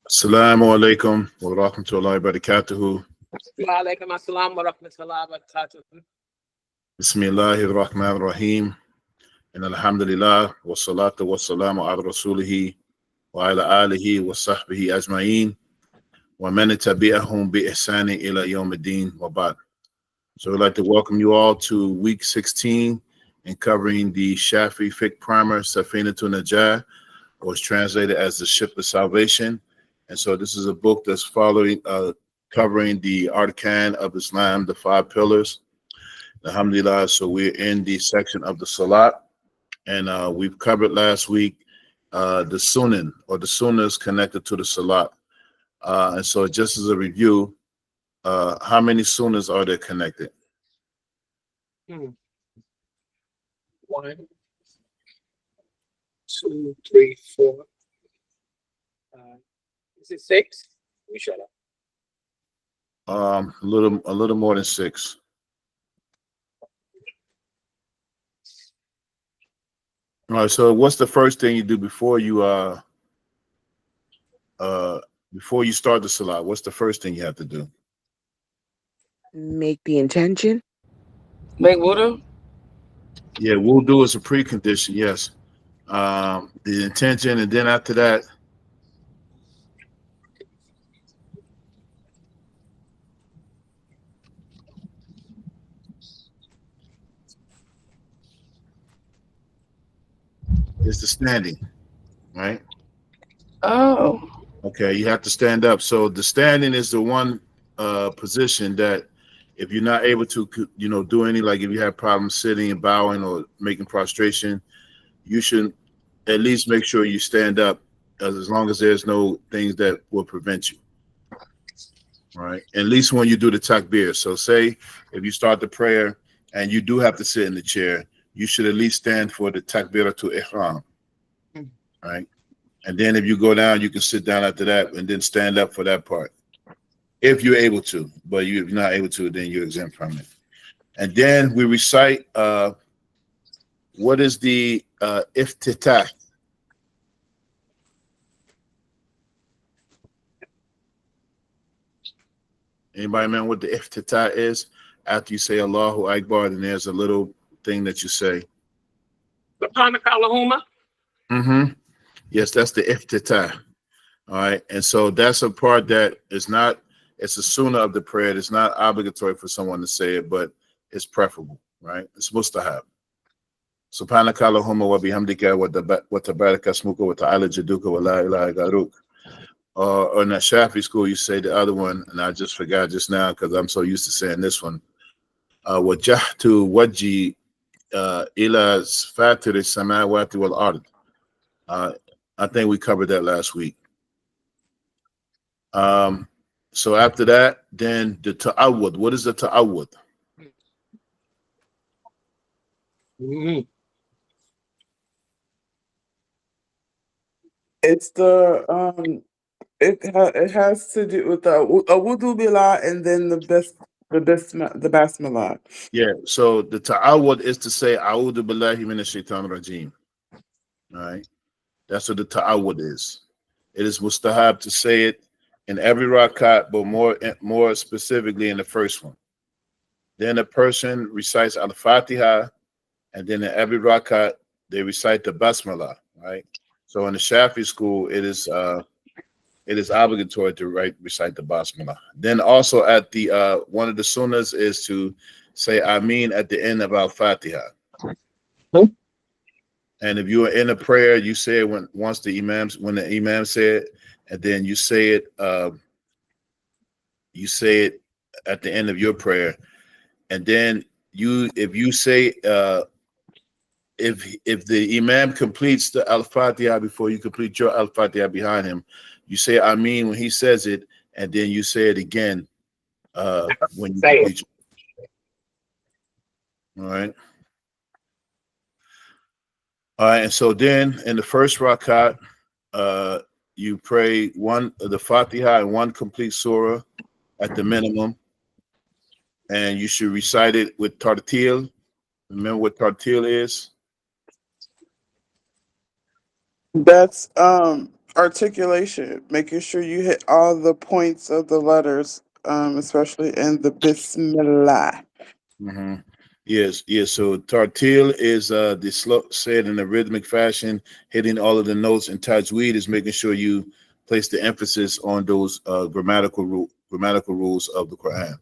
Assalamu alaikum wa rahmatullahi wa barakatuhu. Wa alaikum assalam wa rahmatullahi wa barakatuh. Bismillahir Rahmanir Rahim. And alhamdulillah wa salatu wa salamu ala rasulihi wa ala alihi wa sahbihi ajma'een wa man tabi'ahum bi ihsani ila yawm ad-din wa ba'd. So we'd like to welcome you all to week 16 and covering the Shafi'i fiqh primer Safinatun Naja, was translated as the Ship of Salvation. And so this is a book that's covering the arkan of Islam, the five pillars. Alhamdulillah. So we're in the section of the Salat, and we've covered last week the Sunan, or the Sunnahs connected to the Salat. And so just as a review, how many Sunnahs are there connected? One, two, three, four. Is it six? We shut up. A little more than six. All right. So what's the first thing you do before you start the Salat? What's the first thing you have to do? Make the intention. Make wudu? Yeah, wudu is a precondition. Yes. The intention, and then after that, is the standing, right? Oh. Okay, you have to stand up. So the standing is the one position that if you're not able to, do any, like if you have problems sitting and bowing or making prostration, you should at least make sure you stand up as long as there's no things that will prevent you. Right? At least when you do the takbir. So say if you start the prayer and you do have to sit in the chair, you should at least stand for the takbiratul ihram. Right? And then if you go down, you can sit down after that and then stand up for that part. If you're able to, but if you're not able to, then you're exempt from it. And then we recite what is the iftitah? Anybody remember what the iftitah is? After you say Allahu Akbar, then there's a little thing that you say. Subhanaka Allahumma. Mm-hmm. Yes, that's the iftitah. All right. And so that's a part that is not, it's a sunnah of the prayer. It's not obligatory for someone to say it, but it's preferable, right? It's mustahab. Subhanaka Allahumma wa bihamdika wa tabaraka asmuka wa ta'ala jaduka wa la ilaha garuk. Or in that Shafi'i school, you say the other one, and I just forgot just now because I'm so used to saying this one. Wajjahtu wajhi ila fatir samawati wal ard. I think we covered that last week. So after that, then the ta'awud. What is the ta'awud? It's the it has to do with a wudu billah and then the basmala. Yeah. So the ta'awud is to say a'udhu billahi minash shaitanir rajim. All right. That's what the ta'awud is. It is mustahab to say it in every rakat, but more specifically in the first one. Then a person recites al-Fatiha, and then in every rakat they recite the basmala. Right. So in the Shafi'i school, it is obligatory to recite the basmala. Then also at the one of the sunnahs is to say Ameen at the end of al-Fatiha. And if you are in a prayer, you say it when the imam said it, and then you say it at the end of your prayer. And then if you say if the imam completes the al-Fatiha before you complete your al-Fatiha behind him, you say Ameen when he says it, and then you say it again when you complete it. All right. All right, and so then in the first rakat, you pray the Fatiha and one complete surah at the minimum, and you should recite it with tartil. Remember what tartil is? That's articulation, making sure you hit all the points of the letters, especially in the Bismillah. Mm-hmm. Yes, yes. So tartil is the slow said in a rhythmic fashion, hitting all of the notes, and tajweed is making sure you place the emphasis on those grammatical rules of the Quran.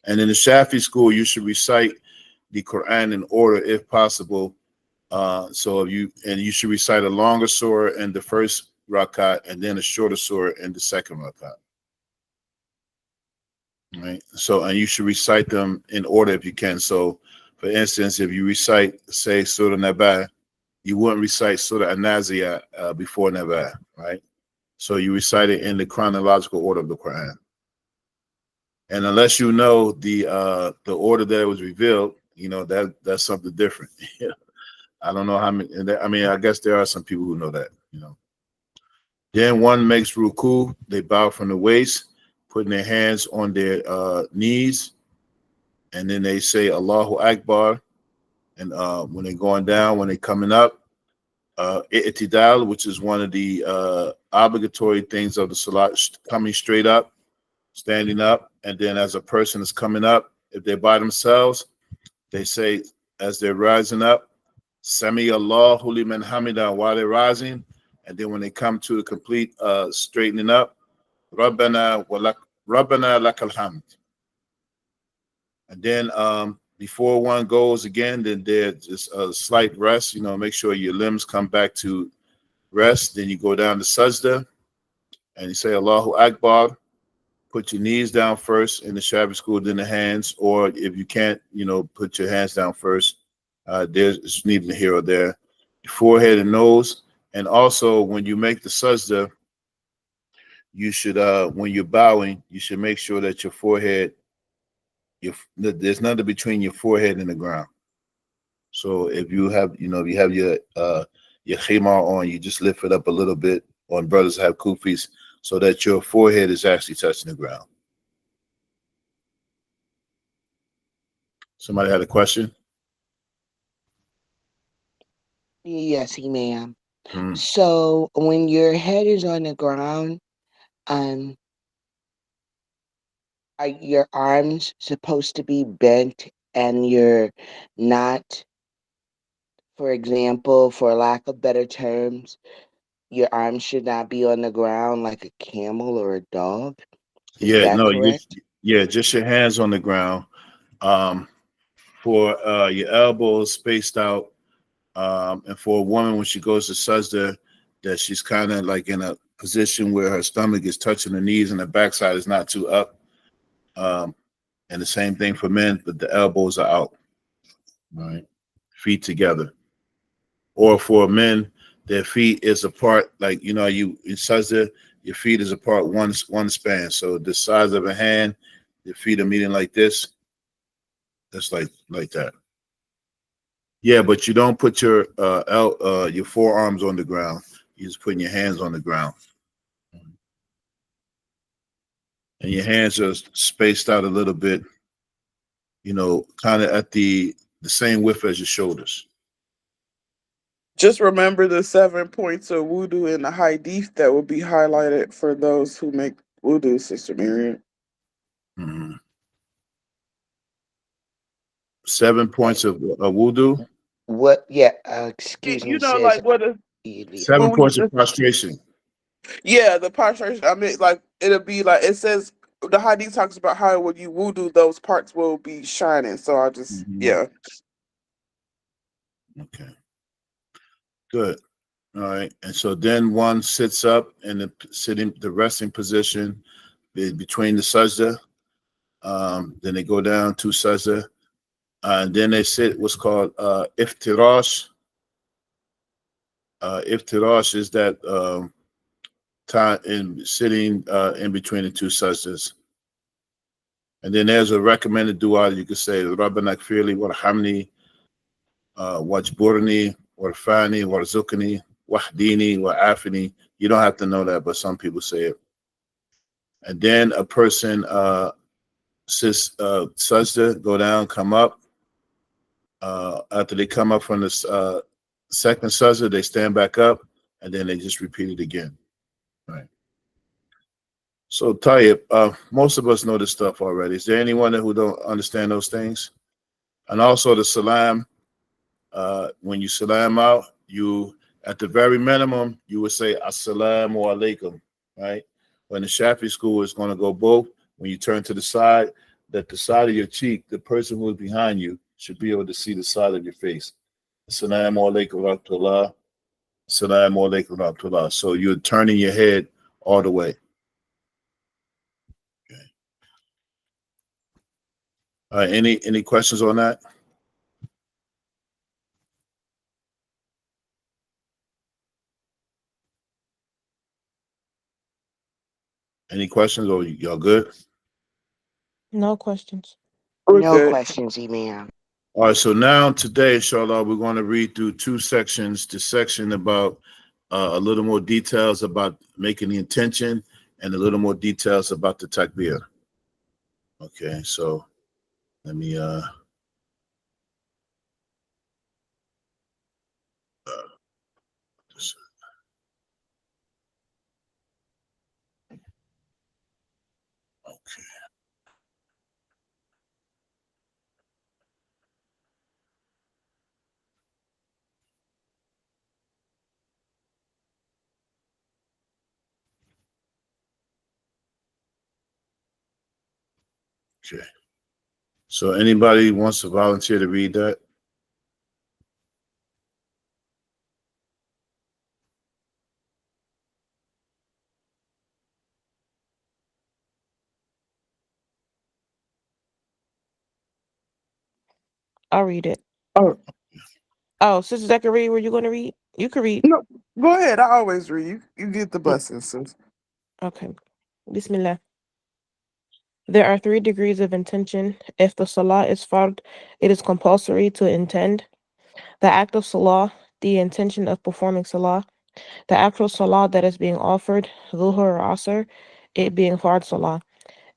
And in the Shafi school, you should recite the Quran in order if possible. So you should recite a longer surah in the first rakat and then a shorter surah in the second rakat. Right. So, and you should recite them in order if you can. So, for instance, if you recite, say, Surah Naja, you wouldn't recite Surah Naja before Naja, right? So you recite it in the chronological order of the Quran. And unless you know the order that it was revealed, that's something different. I don't know how many. I mean, I guess there are some people who know that. Then one makes ruku. They bow from the waist, putting their hands on their knees, and then they say Allahu Akbar. And when they're going down, when they're coming up, i'tidal, which is one of the obligatory things of the salat, coming straight up, standing up, and then as a person is coming up, if they're by themselves, they say as they're rising up, Sami Allahu liman hamida while they're rising, and then when they come to the complete straightening up, Rabbana lakal hamd. And then before one goes again, then there's just a slight rest, make sure your limbs come back to rest. Then you go down to sajda and you say Allahu Akbar. Put your knees down first in the Shafi'i school, then the hands, or if you can't, put your hands down first. There's neither here or there. Your forehead and nose. And also when you make the sajda, you should, when you're bowing, you should make sure that your forehead, there's nothing between your forehead and the ground. So if you have, your khimar on, you just lift it up a little bit. Or brothers have kufis, so that your forehead is actually touching the ground. Somebody had a question? Yes, ma'am. Hmm. So when your head is on the ground, um, are your arms supposed to be bent and you're not, for example, for lack of better terms, your arms should not be on the ground like a camel or a dog? Is Yeah, that no, correct? just your hands on the ground. Um, for your elbows spaced out, and for a woman when she goes to sajda, that she's kind of like in a position where her stomach is touching her knees and the backside is not too up. Um, and the same thing for men, but the elbows are out, right? Feet together. Or for men, their feet is apart, like you in sajda, your feet is apart one span. So the size of a hand, your feet are meeting like this. That's like that. Yeah, but you don't put your forearms on the ground. You're just putting your hands on the ground, and your hands are spaced out a little bit. Kind of at the same width as your shoulders. Just remember the 7 points of wudu in the hadith that will be highlighted for those who make wudu, Sister Miriam. Mm-hmm. 7 points of wudu. What? Yeah, excuse me, You know, says like what is 7 when we points of prostration. yeah, the prostration. I mean, like it'll be like it says the hadith talks about how when you wudu, those parts will be shining. So I just Mm-hmm. yeah. Okay. Good. All right. And so then one sits up in the resting position between the sajda. Then they go down to sajda. And then they sit what's called iftirash. Iftirash is that time in sitting in between the two sajdas. And then there's a recommended dua you could say, Rabbana kfirli warhamni wajburni warfani warzukni wahdini wa'afini. You don't have to know that, but some people say it. And then a person sits sajda, go down, come up. After they come up from the second sajda, they stand back up, and then they just repeat it again. Right. So Tayyip, most of us know this stuff already. Is there anyone who don't understand those things? And also the salam. When you salam out, you at the very minimum you would say assalamu alaikum, right? When the Shafi'i school is going to go both. When you turn to the side, that the side of your cheek, the person who is behind you should be able to see the side of your face. Assalamu alaikum wa rahmatullah. Assalamu alaikum wa rahmatullah. So you're turning your head all the way. Okay. Any questions on that? Any questions, or y'all good? No questions. We're No good. questions, Imam. All right, so now today, inshallah, we're going to read through two sections. The section about a little more details about making the intention and a little more details about the takbir. Okay, so let me just, okay. Okay. So anybody wants to volunteer to read that? I'll read it. Oh, Oh, Sister Zachary, were you going to read? You can read. no, go ahead. I always read. You get the Mm, blessings, sis. Okay. Bismillah. There are 3 degrees of intention. If the salah is fard, it is compulsory to intend. The act of salah, the intention of performing salah. The actual salah that is being offered, dhuhr or asr, it being fard salah.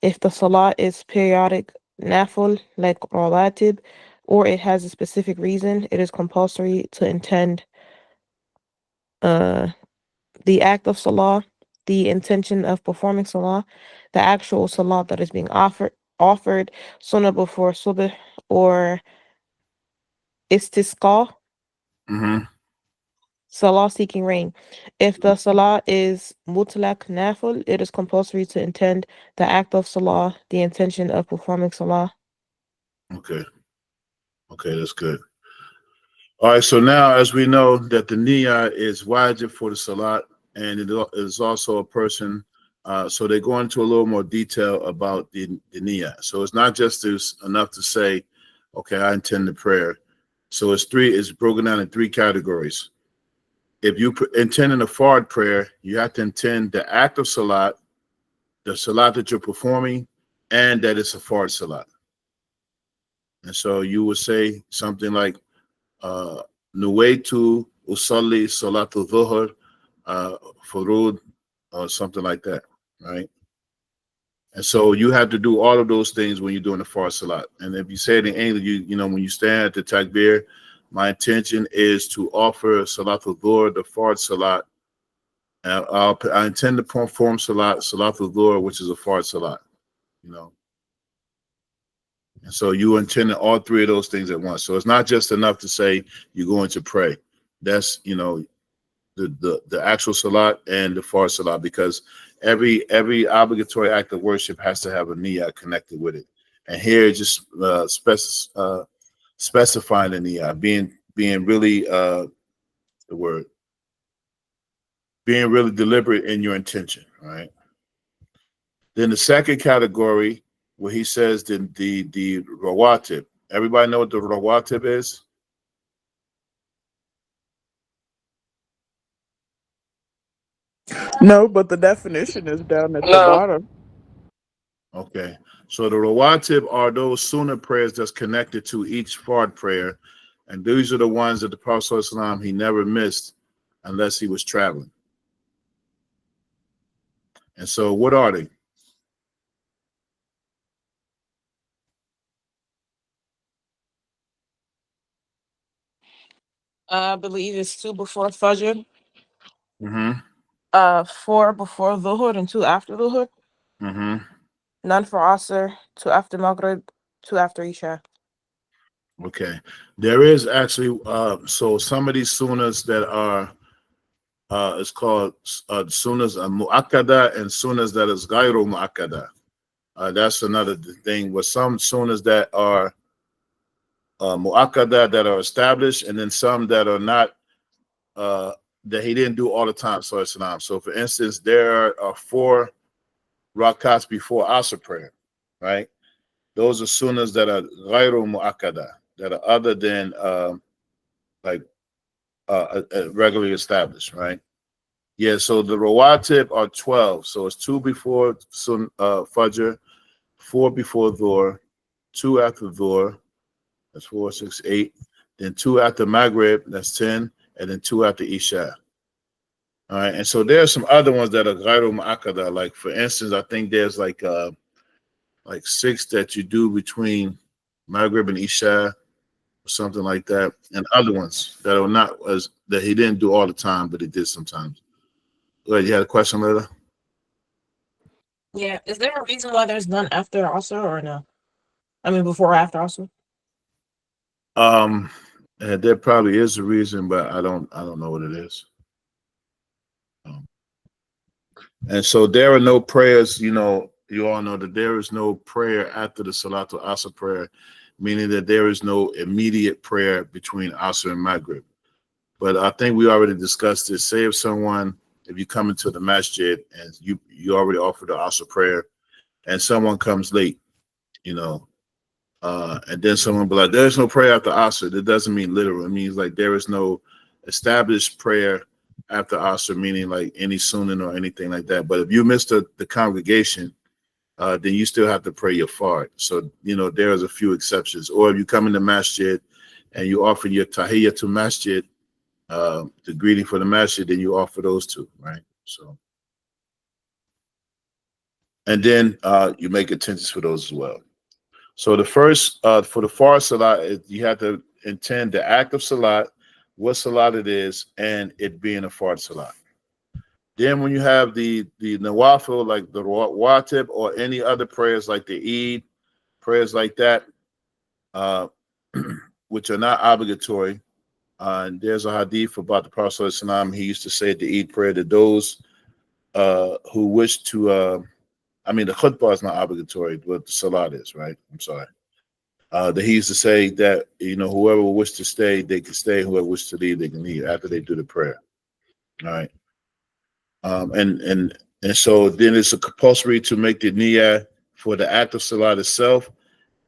If the salah is periodic, nafil, like rawatib, or it has a specific reason, it is compulsory to intend uh, the act of salah, the intention of performing salah, the actual salah that is being offered sunnah before subh or istisqa, Mm-hmm. salah seeking rain. If the salah is mutlaq nafil, it is compulsory to intend the act of salah, the intention of performing salah. Okay. Okay, that's good. All right, so now as we know that the niyyah is wajib for the salat, and it is also a person. So they go into a little more detail about the niyyah. So it's not just enough to say, okay, I intend the prayer. So it's broken down in 3 categories. If you intend a fard prayer, you have to intend the act of salat, the salat that you're performing, and that it's a fard salat. And so you would say something like, Nuwaitu usalli salatul dhuhr, furud, or something like that, right? And so you have to do all of those things when you're doing the fard salat. And if you say it in English, you know, when you stand at the takbir, my intention is to offer salatul dhuhr, the fard salat. I intend to perform salatul dhuhr, which is a fard salat, you know. And so you intend all 3 of those things at once. So it's not just enough to say you're going to pray. That's, you know, the actual salat and the fard salat, because every obligatory act of worship has to have a niyyah connected with it. And here it's just specifying the niyyah, being really the word, being really deliberate in your intention, right? Then the second category where he says the rawatib. Everybody know what the rawatib is? No, but the definition is down at the No. bottom. Okay. So the rawatib are those sunnah prayers that's connected to each fard prayer. And these are the ones that the Prophet ﷺ, he never missed unless he was traveling. And so what are they? I believe it's 2 before Fajr. Mm-hmm. 4 before Dhuhr and 2 after Dhuhr. Mm-hmm. None for Asr, 2 after Maghrib, 2 after Isha. Okay. There is actually so some of these sunnahs that are it's called sunnahs mu'akkada and sunnahs that is ghayru mu'akkada. That's another thing with some sunnahs that are mu'akkada that are established, and then some that are not that he didn't do all the time. So for instance, there are 4 rakats before Asr prayer, right? Those are sunnahs that are ghayru mu'akkada, that are other than like regularly established, right? Yeah, so the rawatib are 12. So it's 2 before Fajr, 4 before Dhuhr, 2 after Dhuhr, that's 4, 6, 8. Then 2 after Maghrib, that's 10. And then 2 after Isha. All right, and so there are some other ones that are ghayru mu'akkada. Like for instance, I think there's like 6 that you do between Maghrib and Isha, or something like that, and other ones that are not as that he didn't do all the time, but he did sometimes. Go ahead, you had a question, Lila? Yeah. Is there a reason why there's none after Asr or no? I mean, before or after Asr? There probably is a reason, but I don't know what it is. And so there are no prayers. You know, you all know that there is no prayer after the Salatul Asr prayer, meaning that there is no immediate prayer between Asr and Maghrib. But I think we already discussed this. Say if you come into the masjid and you already offered the Asr prayer, and someone comes late, you know, and then someone be like, "There's no prayer after Asr." That doesn't mean literal. It means like there is no established prayer after Asr, meaning like any sunnah or anything like that. But if you missed the congregation, then you still have to pray your fard. So you know there's a few exceptions. Or if you come in the masjid and you offer your tahiyyah to masjid, the greeting for the masjid, then you offer those two, right? So, and then you make intentions for those as well. So the first for the fard salat, you have to intend the act of salat, what salat it is, and it being a fard salat. Then when you have the nawafil, like the rawatib or any other prayers like the Eid, prayers like that, uh, which are not obligatory. And there's a hadith about the Prophet ﷺ. He used to say the Eid prayer to those who wish to. I mean, the khutbah is not obligatory, but the salat is, right? I'm sorry. That he used to say that whoever wished to stay, they can stay. Whoever wished to leave, they can leave after they do the prayer. All right. And so then it's a compulsory to make the niyyah for the act of salat itself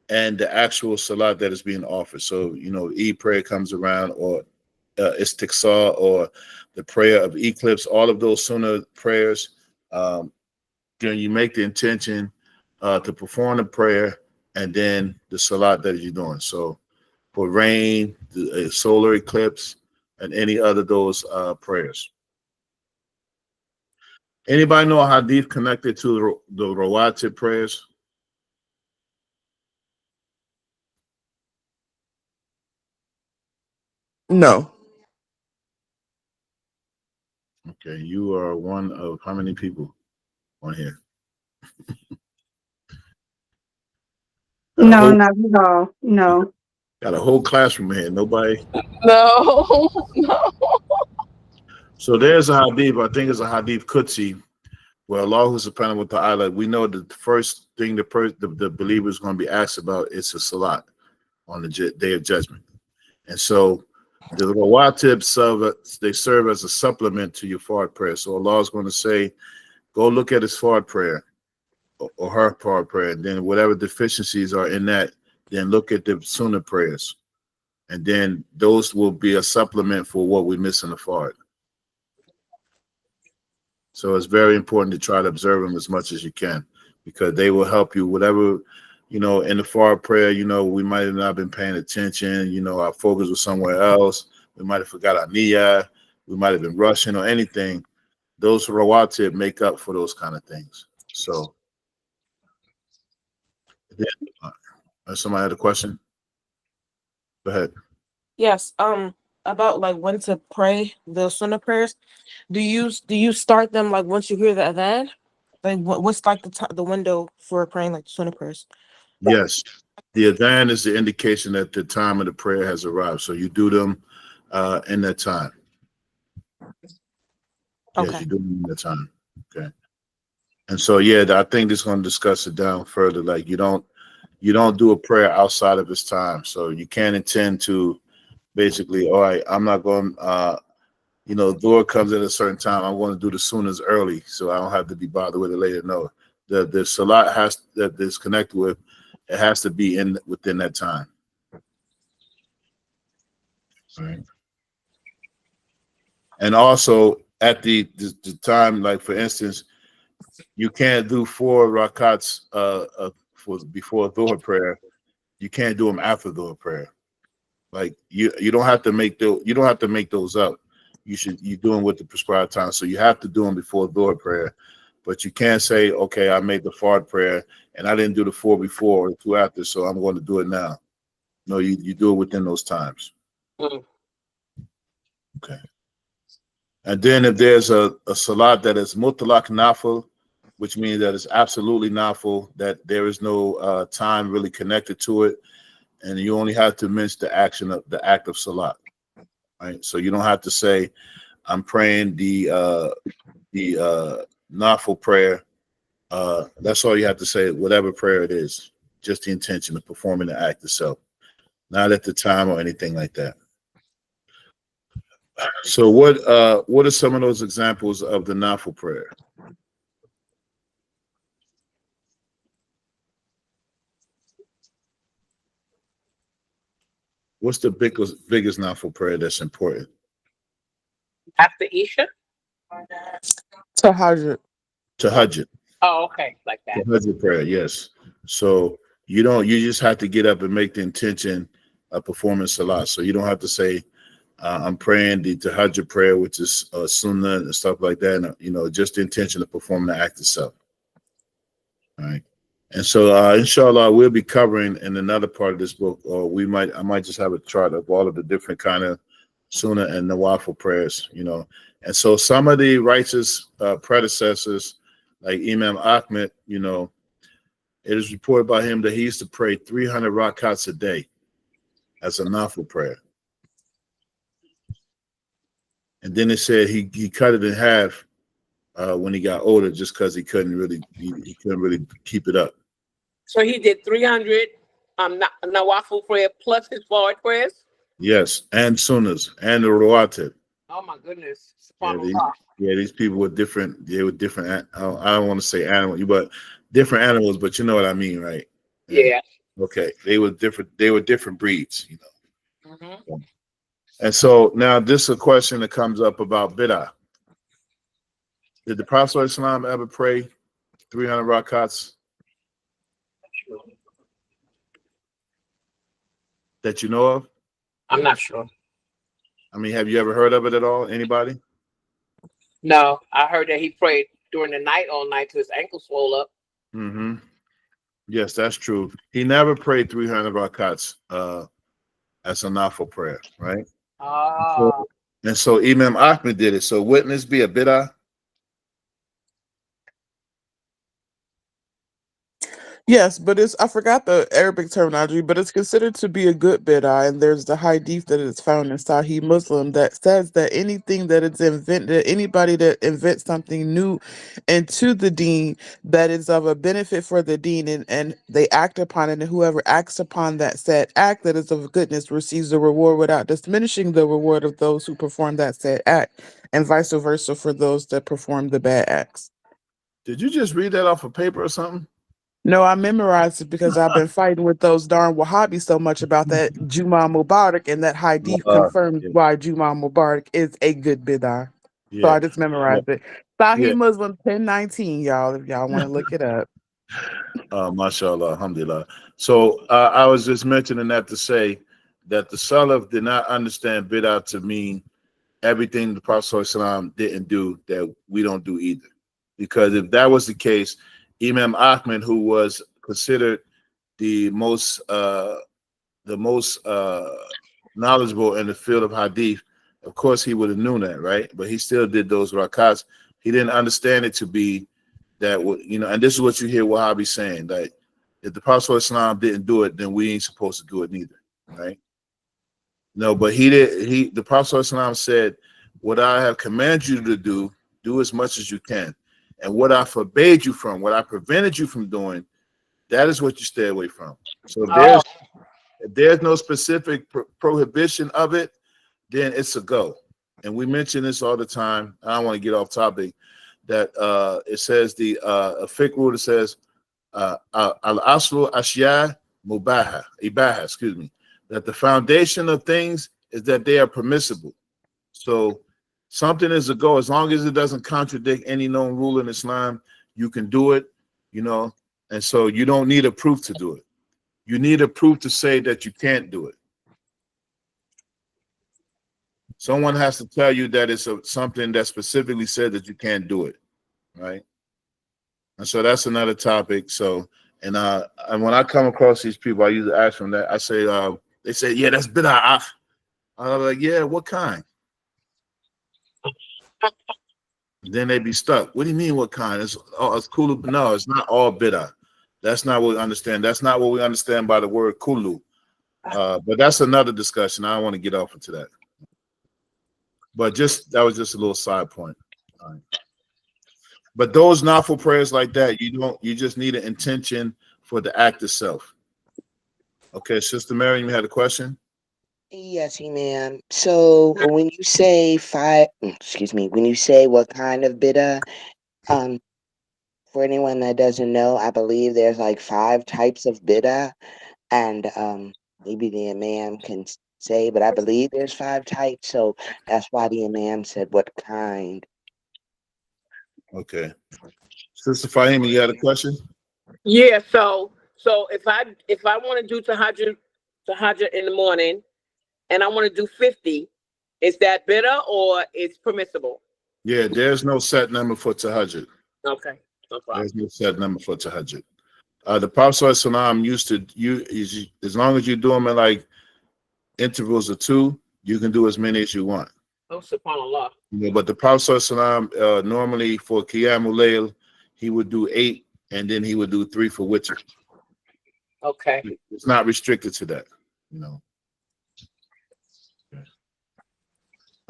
and the actual salat that is being offered. So Eid prayer comes around, or istiqsa, or the prayer of eclipse. All of those sunnah prayers. You make the intention to perform the prayer and then the salat that you're doing. So for rain, the solar eclipse, and any other those prayers. Anybody know a hadith connected to the rawatib prayers? No. Okay, you are one of how many people on here? No, not at all. No. Got a whole classroom here. Nobody. No, no. So there's a hadith. I think it's a hadith Qudsi, where Allah subhanahu wa ta'ala, we know that the first thing the believer is going to be asked about is a salat on the day of judgment. And so the rawatib serve as a supplement to your fard prayer. So Allah is going to say, go look at his fard prayer or her fard prayer, and then whatever deficiencies are in that, then look at the sunnah prayers. And then those will be a supplement for what we miss in the fard. So it's very important to try to observe them as much as you can, because they will help you. Whatever, in the fard prayer, we might have not been paying attention. Our focus was somewhere else. We might have forgot our niyyah. We might have been rushing or anything. Those rawatib make up for those kind of things. So, somebody had a question? Go ahead. Yes. about like when to pray the sunnah prayers. Do you start them like once you hear the adhan? Like what's like the window for praying like the sunnah prayers? Yes. The adhan is the indication that the time of the prayer has arrived. So you do them in that time. Yes, Okay. you do them in that time. Okay. And so yeah, I think this is going to discuss it down further. Like you don't do a prayer outside of its time. So you can't intend to basically, all right, I'm not going Dhuhr comes at a certain time. I'm going to do the sunnahs early, so I don't have to be bothered with it later. No, the salat that is connected with, it has to be within that time. Right. And also at the time, like for instance, you can't do 4 rakats for before Dhuhr prayer. You can't do them after Dhuhr prayer. Like you don't have to make those up. You do them with the prescribed time. So you have to do them before Dhuhr prayer, but you can't say, okay, I made the fard prayer and I didn't do the 4 before or the 2 after, so I'm going to do it now. No, you do it within those times. Mm. Okay. And then if there's a salat that is mutlaq nafil, which means that it's absolutely nafil, that there is no time really connected to it, and you only have to mention the act of salat. Right? So you don't have to say, I'm praying the nafil prayer. That's all you have to say, whatever prayer it is, just the intention of performing the act itself, not at the time or anything like that. So what are some of those examples of the nafil prayer? What's the biggest nafil prayer that's important? After Isha? Tahajjud. Tahajjud. Oh, okay, like that. Tahajjud prayer, yes. So you just have to get up and make the intention of performing salat. So you don't have to say, I'm praying the tahajjud prayer, which is sunnah and stuff like that. And, just the intention of performing the act itself. All right. And so, inshallah, we'll be covering in another part of this book, or I might just have a chart of all of the different kind of sunnah and nawafil prayers, And so some of the righteous predecessors, like Imam Ahmed, it is reported by him that he used to pray 300 rakats a day as a nafil prayer. And then it said he cut it in half when he got older, just because he couldn't really keep it up. So he did 300 nawafil prayer plus his forward prayers. Yes, and sunnahs and the rawatib. Oh my goodness! These people were different. They were different. I don't want to say animal, but different animals. But you know what I mean, right? Yeah. Okay, they were different. They were different breeds, Mm-hmm. And so now this is a question that comes up about bid'ah. Did the Prophet ﷺ ever pray 300 rakats? That you know of? I'm not sure. I mean, have you ever heard of it at all? Anybody? No, I heard that he prayed during the night all night till his ankle swole up. Mm-hmm. Yes, that's true. He never prayed 300 rakats as a nafil prayer, right? Ah. And so Imam Ahmed did it. So wouldn't this be a bid'ah? Yes, but I forgot the Arabic terminology, but it's considered to be a good bid'ah, and there's the hadith that is found in Sahih Muslim that says that anything that is invented, anybody that invents something new into the deen that is of a benefit for the deen, and they act upon it, and whoever acts upon that said act that is of goodness receives the reward without diminishing the reward of those who perform that said act, and vice versa for those that perform the bad acts. Did you just read that off of paper or something? No, I memorized it because I've been fighting with those darn Wahhabis so much about that Juma Mubarak, and that hadith confirms Yeah. why Juma Mubarak is a good bid'ah. So Yeah. I just memorized it. Sahih Yeah. Muslim 1019, y'all, if y'all want to look it up. MashaAllah, alhamdulillah. So I was just mentioning that to say that the Salaf did not understand bid'ah to mean everything the Prophet ﷺ didn't do that we don't do either. Because if that was the case, Imam Ahmed, who was considered the most knowledgeable in the field of hadith, of course he would have known that, right? But he still did those rakats. He didn't understand it to be that, and this is what you hear Wahhabi saying, that if the Prophet Islam didn't do it, then we ain't supposed to do it neither, right? No, but he did. The Prophet Islam said, what I have commanded you to do as much as you can. And what I forbade you from, what I prevented you from doing, that is what you stay away from. So if there's no specific prohibition of it, then it's a go. And we mention this all the time. I don't want to get off topic. That it says a fiqh rule that says al aslu ashya mubaha ibaha, excuse me, that the foundation of things is that they are permissible. So something is a go as long as it doesn't contradict any known rule in Islam. You can do it, and so you don't need a proof to do it. You need a proof to say that you can't do it. Someone has to tell you that it's something that specifically said that you can't do it, right? And so that's another topic. So, and when I come across these people, I usually ask them that. I say, they say, yeah, that's bid'ah. I'm like, yeah, what kind? Then they be stuck. What do you mean, what kind? It's cool. No, it's not all bid'ah. That's not what we understand. That's not what we understand by the word kulu. But that's another discussion. I don't want to get off into that. But that was just a little side point. All right. But those nafil prayers like that, you just need an intention for the act itself. Okay, Sister Mary, you had a question? Yes, ma'am. So when you say when you say what kind of bid'ah, for anyone that doesn't know, I believe there's like 5 types of bid'ah, and maybe the imam can say, but I believe there's 5 types, so that's why the imam said what kind. Okay. Sister Fahima, you had a question? Yeah, so if I want to do tahajjud in the morning and I want to do 50, is that better or it's permissible? Yeah, there's no set number for tahajjud. Okay, no problem. There's no set number for tahajjud. The Prophet ﷺ used to, as long as you do them in like intervals of 2, you can do as many as you want. Oh, subhanAllah. But the Prophet ﷺ, normally for Qiyamul Layl, he would do 8, and then he would do 3 for witr. Okay. It's not restricted to that,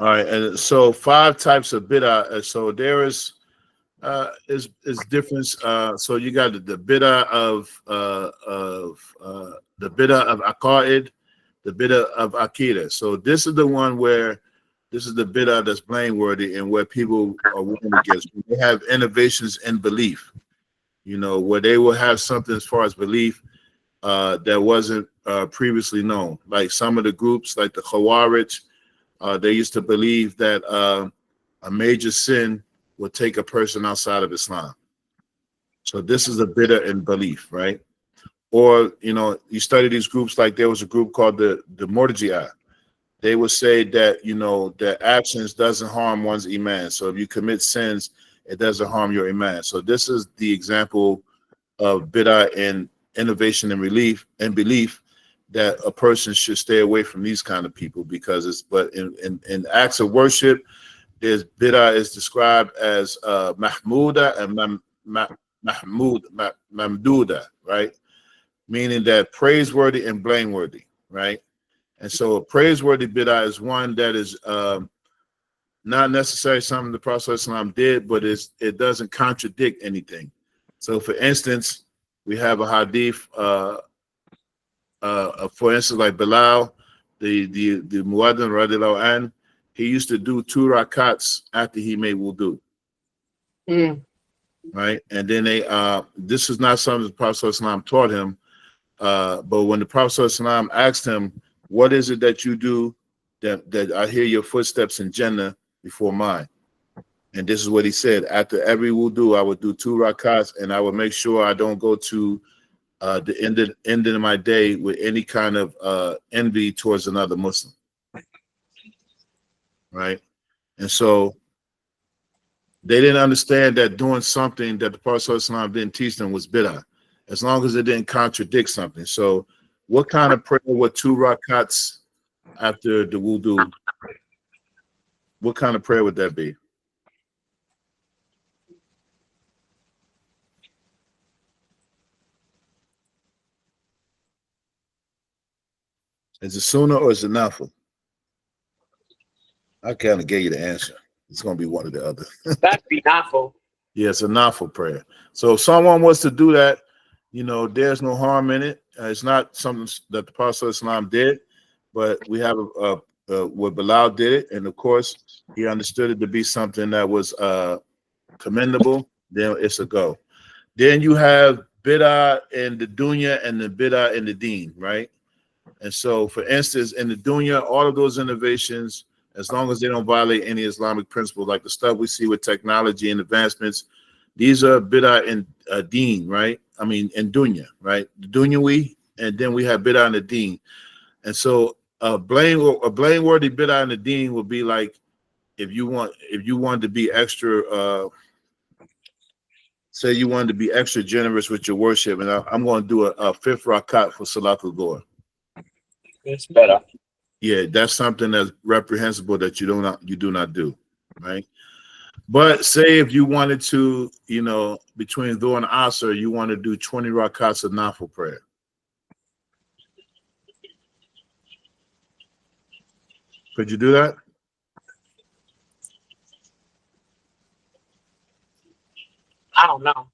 All right, and so 5 types of bid'ah. So there is difference. So you got the bid'ah of the bid'ah of aqaid, the bid'ah of aqidah. So this is the one where this is the bid'ah that's blameworthy and where people are warned against. They have innovations in belief, where they will have something as far as belief that wasn't previously known. Like some of the groups, like the Khawarij, they used to believe that a major sin would take a person outside of Islam. So this is a bid'ah in belief, right? Or, you study these groups, like there was a group called the Murji'ah. They would say that, that actions doesn't harm one's iman. So if you commit sins, it doesn't harm your iman. So this is the example of bid'ah in innovation and belief that a person should stay away from these kind of people, because but in acts of worship, there's bid'ah is described as mahmuda and mamduda, right? Meaning that praiseworthy and blameworthy, right? And so a praiseworthy bid'ah is one that is not necessarily something the Prophet ﷺ did, but it doesn't contradict anything. So for instance, we have a hadith, for instance, like Bilal, the Muaddin radiallahu anhu, he used to do 2 rakats after he made wudu. Right? And then this is not something the Prophet ﷺ taught him, but when the Prophet ﷺ asked him, what is it that you do that I hear your footsteps in Jannah before mine? And this is what he said: after every wudu, I would do 2 rakats, and I would make sure I don't go to the end of my day with any kind of envy towards another Muslim. Right? And so they didn't understand that doing something that the Prophet ﷺ didn't teach them was bid'ah, as long as it didn't contradict something. So what kind of prayer would 2 rakats after the wudu, what kind of prayer would that be? Is it sunnah or is it nafil? I kind of gave you the answer. It's going to be one or the other. That'd be awful. Yeah, it's a nafil prayer. So if someone was to do that, there's no harm in it. It's not something that the Prophet Islam did, but we have what Bilal did it, and of course he understood it to be something that was commendable. Then it's a go. Then you have bid'ah in the dunya and the bid'ah in the deen, right? And so, for instance, in the dunya, all of those innovations, as long as they don't violate any Islamic principle, like the stuff we see with technology and advancements, these are bid'ah in deen, right? I mean, in dunya, right? The dunya and then we have bid'ah in the deen. And so, a blameworthy bid'ah in the deen would be like if you wanted to be extra. Say you wanted to be extra generous with your worship, and I'm going to do a fifth rakat for Salatul Dhuhr. It's better. Yeah, that's something that's reprehensible that you do not do, right? But say if you wanted to, between Dhuhr and Asr, you want to do 20 rakats of nafil prayer. Could you do that? I don't know.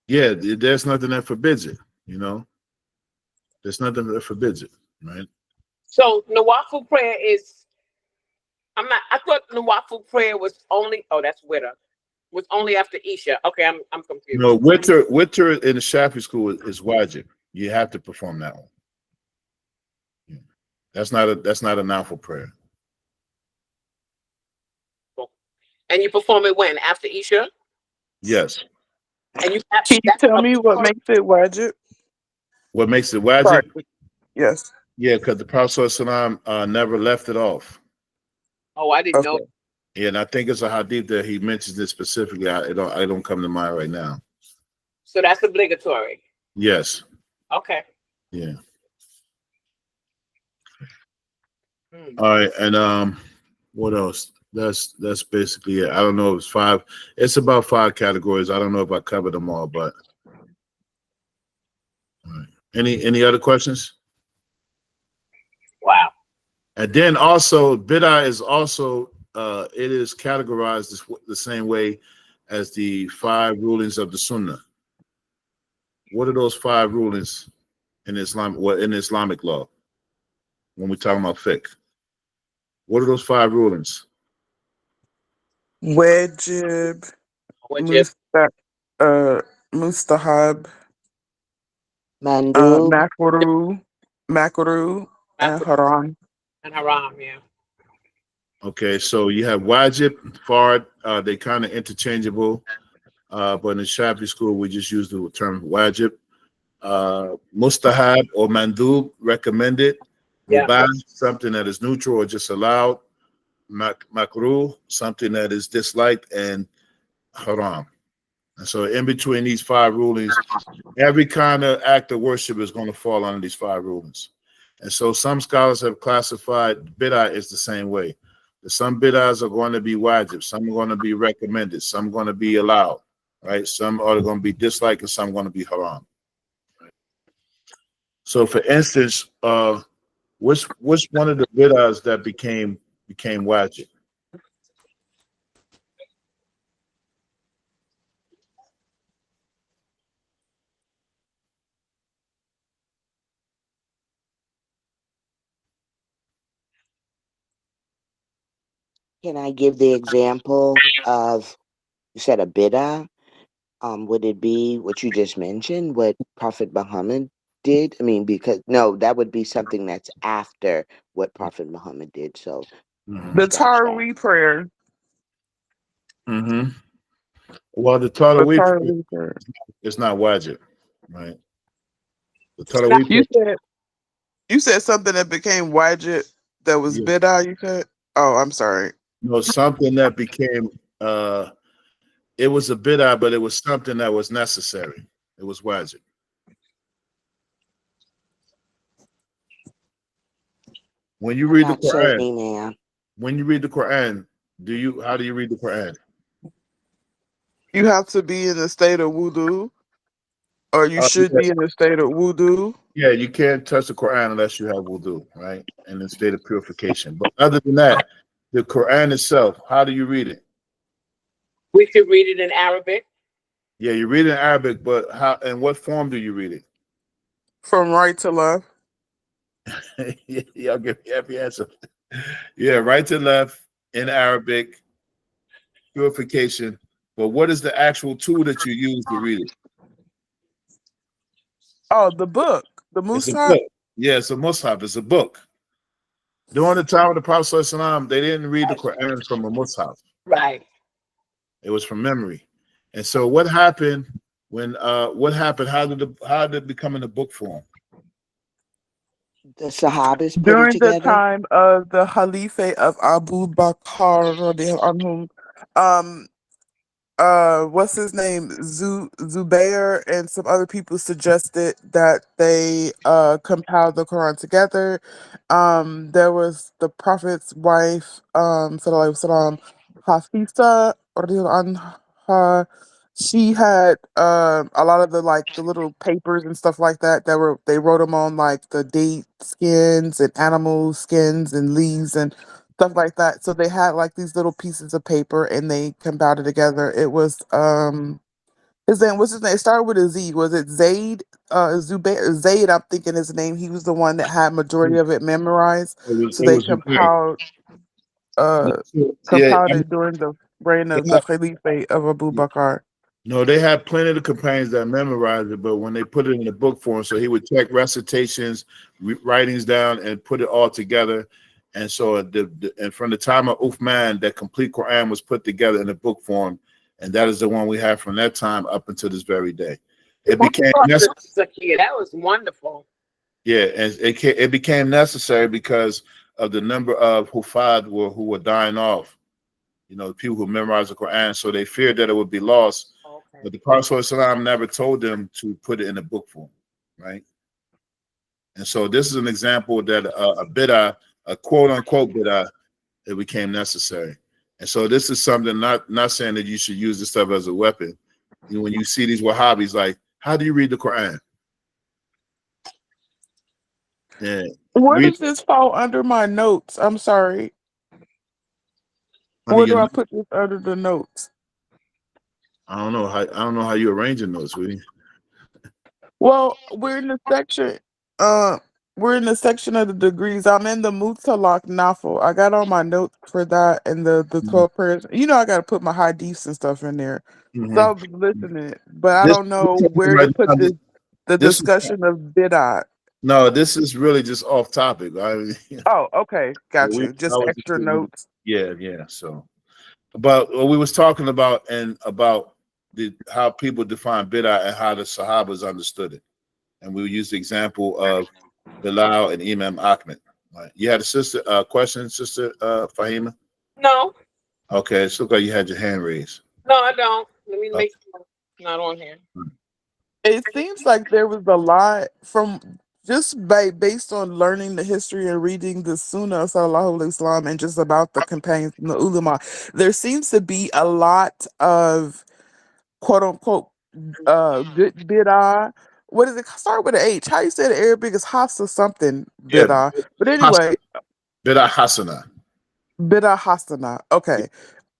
Yeah, there's nothing that forbids it, There's nothing that forbids it, right? So Nawafil prayer is. I thought Nawafil prayer was only. Oh, that's witter. Was only after Isha. Okay, I'm confused. No, witr in the Shafi'i school is wajib. You have to perform that one. Yeah. That's not a nafil prayer. And you perform it when? After Isha? Yes. And you have. Can you tell me what makes it wajib? What makes it wajib? Right. Yes. Yeah, because the Prophet ﷺ never left it off. Oh, I didn't know. Yeah, and I think it's a hadith that he mentions it specifically. I don't come to mind right now. So that's obligatory. Yes. Okay. Yeah. All right, and what else? That's basically it. I don't know if it's 5. It's about 5 categories. I don't know if I covered them all, but all right. Any other questions? Wow. And then also bid'ah is also it is categorized the same way as the 5 rulings of the Sunnah. What are those 5 rulings in Islam? What in Islamic law? When we're talking about fiqh, what are those 5 rulings? Wajib, mustahab, Mandub. makruh, and haram. And haram, yeah. Okay, so you have wajib, fard. They kind of interchangeable, but in the Shafi'i school we just use the term wajib. Mustahab or mandub, recommended. Yeah. Mubah, something that is neutral or just allowed. Makruh, something that is disliked, and haram. And so in between these 5 rulings, every kind of act of worship is going to fall under these 5 rulings. And so some scholars have classified bid'ah as the same way. Some bid'ahs are going to be wajib, some are going to be recommended, some are going to be allowed, right? Some are going to be disliked, and some are going to be haram. Right? So for instance, which one of the bid'ahs that became wajib? Can I give the example of, you said a bid'ah? Would it be what you just mentioned, what Prophet Muhammad did? I mean, because no, that would be something that's after what Prophet Muhammad did. So The Taraweeh prayer. Mm-hmm. Well, the Taraweeh prayer is not wajib, right? The Taraweeh prayer. You said something that became wajib that was bid'ah, you said? Oh, I'm sorry. No, something that became it was a bid'ah, but it was something that was necessary. It was wajib. When you I'm read the not Quran, certain, ma'am. when you read the Quran, how do you read the Quran? You have to be in a state of wudu, or you should Yeah, be in a state of wudu. yeah, you can't touch the Quran unless you have wudu, right? And in state of purification. But other than that, the Quran itself, how do you read it? We could read it in Arabic. Yeah, you read it in Arabic, but how? In what form do you read From right to left. it? Yeah, I'll give you every answer. Yeah, right to left in Arabic, purification. But what is the actual tool that you use to read it? Oh, the book, the It's a Musaf. book. Yeah, it's a mushaf. It's a book. During the time of the Prophet ﷺ, they didn't read the Quran from a mushaf. Right. It was from memory. And so what happened when what happened? How did it become in a book form? The Sahabas put it During the together. time of the Khalifa of Abu Bakr, radiallahu anhum, what's his name, Zubair, and some other people suggested that they compiled the Quran together. There was the Prophet's wife, sallallahu alaihi wasallam, Hafisa radiallahu anha. She had a lot of the like the little papers and stuff like that they wrote them on like the date skins and animal skins and leaves and stuff like that. So they had like these little pieces of paper and they compiled it together. It was his name, what's his name? It started with a Z. Was it Zaid? Zubair Zaid, I'm thinking his name. He was the one that had majority of it memorized. So It they was Zubair. uh Yeah, compiled it during the reign of the Khalifa of Abu Bakr. no, they had plenty of the companions that memorized it, but when they put it in the book form, so he would check recitations, writings down, and put it all together. And so, and from the time of Uthman, that complete Quran was put together in the book form, and that is the one we have from that time up until this very day. It became necessary. Zakia, that was wonderful. Yeah, and it became necessary because of the number of hufad who were dying off. You know, the people who memorized the Quran, so they feared that it would be lost. Okay. But the Prophet ﷺ never told them to put it in a book form, right? And so this is an example that a bid'ah, a quote unquote bid'ah, it became necessary. And so this is something not saying that you should use this stuff as a weapon. You know, when you see these Wahhabis, like, how do you read the Quran? Yeah, Where read does this fall under my notes? I'm sorry. under Where your. do I put this under the notes? I don't know how you arrange your notes, really. Well, uh we're in the section of the degrees. I'm in the Mutalak Nafal. I got all my notes for that and the 12 prayers. You know I gotta put my hadiths and stuff in there. So Mm-hmm. I'll be listening, but I This don't know where to right put now, the this is discussion of bid'ah. no, this is really just off topic. Oh, okay, gotcha. I Just was just extra notes. yeah. So, but what we was talking about and about how people define bid'ah and how the Sahabas understood it, and we used the example of Bilal and Imam Ahmed. Right. You had a sister question, sister Fahima. No, Okay, it looked like you had your hand raised. no, I don't. Let me Uh, make sure it's not on here. It seems like there was a lot from just based on learning the history and reading the Sunnah of Sallallahu Alaihi Wasallam and just about the companions and the ulama. There seems to be a lot of quote unquote good bid'ah. What is it? Start with an H. How you say the Arabic is hasa something yeah, bid'ah. But anyway, bid'ah hasana. bid'ah hasana. Okay.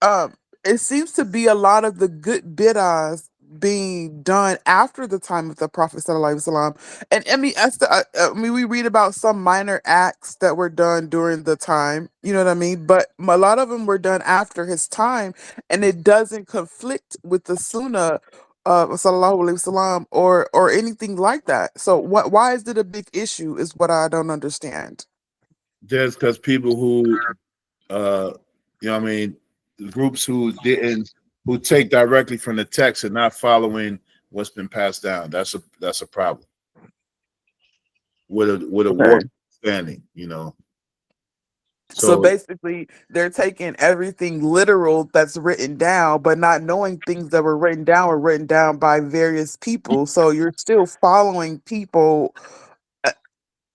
um it seems to be a lot of the good bid'ahs being done after the time of the Prophet sallallahu alaihi wasallam. And I mean, I mean, we read about some minor acts that were done during the time, you know what I mean? But a lot of them were done after his time, and it doesn't conflict with the Sunnah of sallallahu alaihi wasallam or anything like that. So why is it a big issue? Is what I don't understand. Just because people who uh you know what I mean, groups who take directly from the text and not following what's been passed down. That's a problem with a Okay. warped understanding, you know. So So basically, they're taking everything literal that's written down, but not knowing things that were written down by various people. So you're still following people. uh,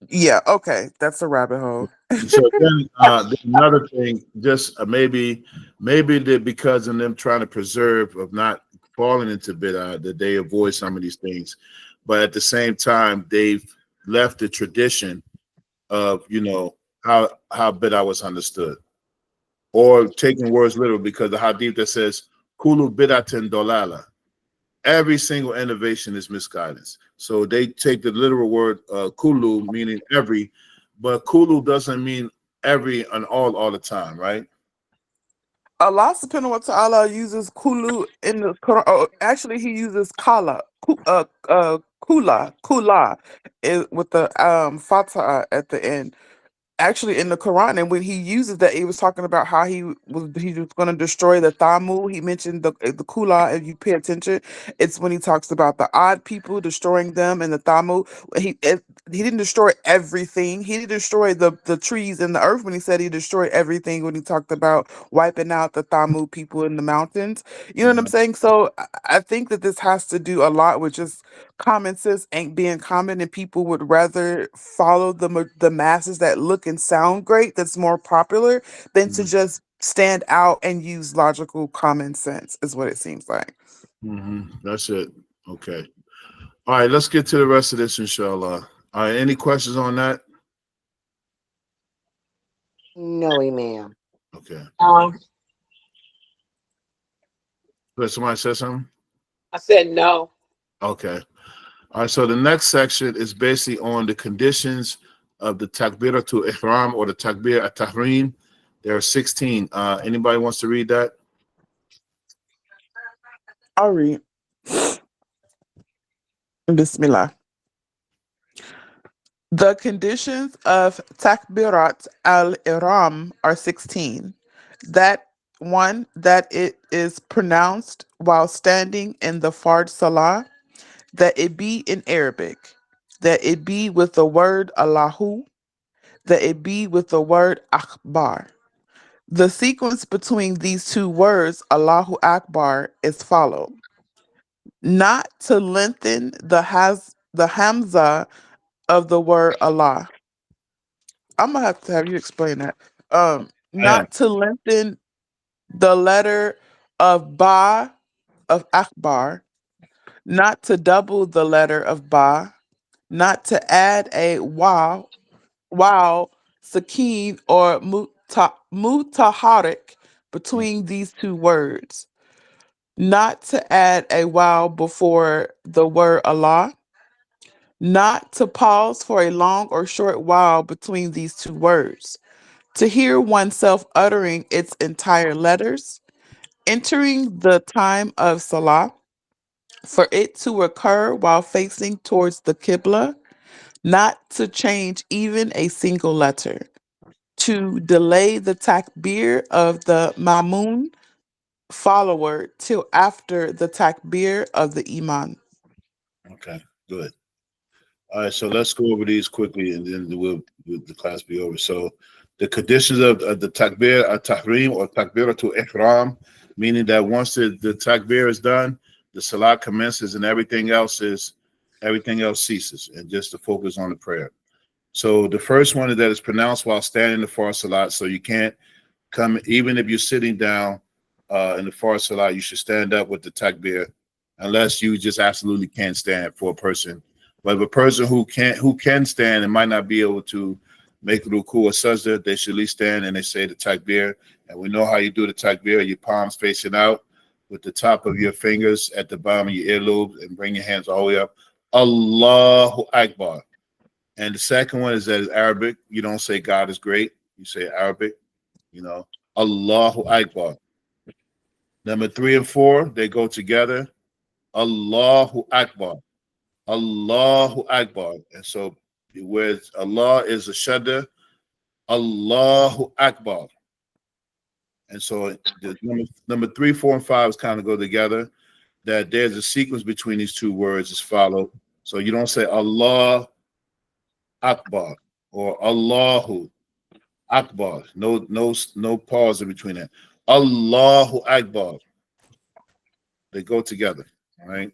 Yeah, okay, that's a rabbit hole. So then, there's another thing, just maybe that because of them trying to preserve of not falling into bid'ah, that they avoid some of these things, but at the same time, they've left the tradition of how bid'ah was understood, or taking words literal, because the hadith that says "kulu bid'atin dolala," every single innovation is misguidance. So they take the literal word "kulu," meaning every, but "kulu" doesn't mean every and all the time, right? Allah subhanahu wa ta'ala uses kulu in the Quran. Oh, actually, he uses kula, with the fatah at the end. Actually, in the Quran, and when he uses that, he was talking about how he was going to destroy the Thamu. He mentioned the Kula. If you pay attention, it's when he talks about the odd people destroying them and the Thamu. He didn't destroy everything. He didn't destroy the trees and the earth when he said he destroyed everything. When he talked about wiping out the Thamu people in the mountains, you know what I'm saying. So I think that this has to do a lot with just common sense ain't being common, and people would rather follow the masses that look and sound great, that's more popular, than to just stand out and use logical common sense, is what it seems like. That's it. Okay. All right. Let's get to the rest of this, inshallah. All right. Any questions on that? No, ma'am. Okay. Um, But somebody said something. I said no. Okay. All right. So the next section is basically on the conditions of the takbiratul ihram, or the takbir at-tahrim. There are 16. Anybody wants to read that? I'll read. Bismillah. The conditions of takbirat al-ihram are 16. That one, that it is pronounced while standing in the fard salah, that it be in Arabic, that it be with the word Allahu, that it be with the word Akbar. The sequence between these two words, Allahu Akbar, is followed. Not to lengthen the hamza of the word Allah. I'm gonna have to have you explain that. I am. Not to lengthen the letter of Ba of Akbar, not to double the letter of Ba, not to add a wow, sakin, or mutaharik between these two words, not to add a wow before the word Allah, not to pause for a long or short while between these two words, to hear oneself uttering its entire letters, entering the time of Salah, for it to occur while facing towards the Qibla, not to change even a single letter, to delay the takbir of the Mamun follower till after the takbir of the Imam. Okay. Good. All right. So let's go over these quickly, and then will the class be over. So the conditions of the takbir at-tahrim, or takbiratul ihram, meaning that once the takbir is done, the salah commences, and everything else ceases, and just to focus on the prayer. So the first one is that it's pronounced while standing the far salat. So you can't come, even if you're sitting down in the far salat, you should stand up with the takbir, unless you just absolutely can't stand for a person. But if a person who can stand and might not be able to make ruku or sajda, they should at least stand and they say the takbir. And we know how you do the takbir: your palms facing out, with the top of your fingers at the bottom of your earlobes, and bring your hands all the way up. Allahu Akbar. And the second one is that it's Arabic. You don't say God is great. You say Arabic, you know, Allahu Akbar. Number 3 and 4, they go together. Allahu Akbar. Allahu Akbar. And so where Allah is a shadda, Allahu Akbar. And so the number 3, 4, and 5 is kind of go together. That there's a sequence between these two words as follow. So you don't say Allah Akbar or Allahu Akbar. No pause in between that. Allahu Akbar. They go together. All right.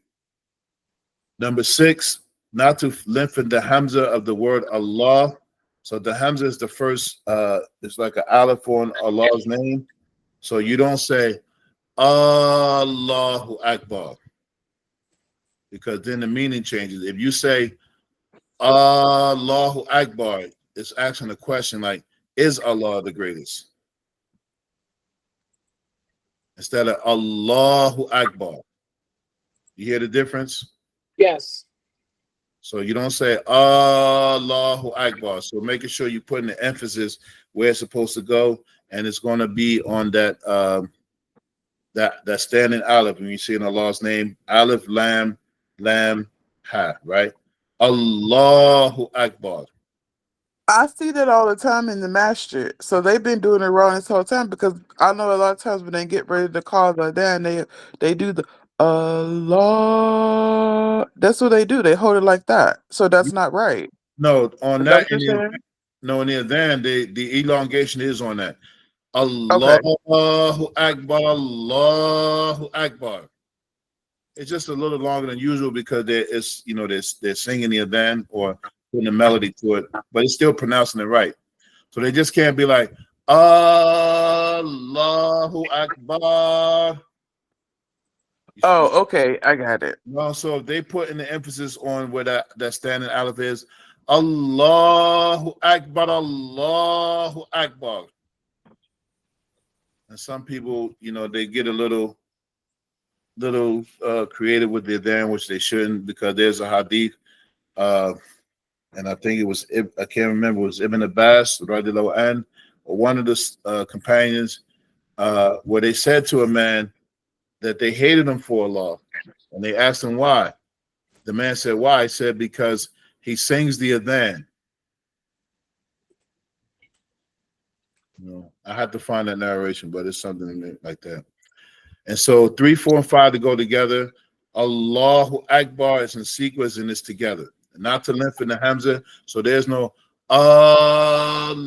Number 6, not to lengthen the hamza of the word Allah, So the Hamza is the first, it's like an aleph on Allah's name. So you don't say Allahu Akbar, because then the meaning changes. If you say Allahu Akbar, it's asking a question like, is Allah the greatest? Instead of Allahu Akbar. You hear the difference? Yes. So you don't say Allahu Akbar. So making sure you're putting the emphasis where it's supposed to go, and it's going to be on that that standing aleph. When you see in Allah's name, Aleph Lam Lam Ha, right? Allahu Akbar. I see that all the time in the masjid. So they've been doing it wrong this whole time, because I know a lot of times when they get ready to call the down, they do the Allah. That's what they do. They hold it like that. So that's not right. No, on Is that that what you're saying? no, in the adhan, the elongation is on that. Okay. Allahu Akbar, Allahu Akbar. It's just a little longer than usual because they're singing the adhan or putting a melody to it, but it's still pronouncing it right. So they just can't be like Allahu Akbar. Oh, okay. I got it. No, so if they put in the emphasis on where that standing aleph is, Allahu Akbar, Allahu Akbar. And some people, they get a little creative with the adhan, which they shouldn't, because there's a hadith, and I think I can't remember, it was Ibn Abbas, radiallahu anhu, or one of the companions, where they said to a man that they hated him for Allah, and they asked him why. The man said, why? He said, because he sings the adhan. I had to find that narration, but it's something like that. And so 3, 4, and 5 to go together. Allahu Akbar is in sequence and it's together. Not to lengthen the Hamza. So there's no Allahu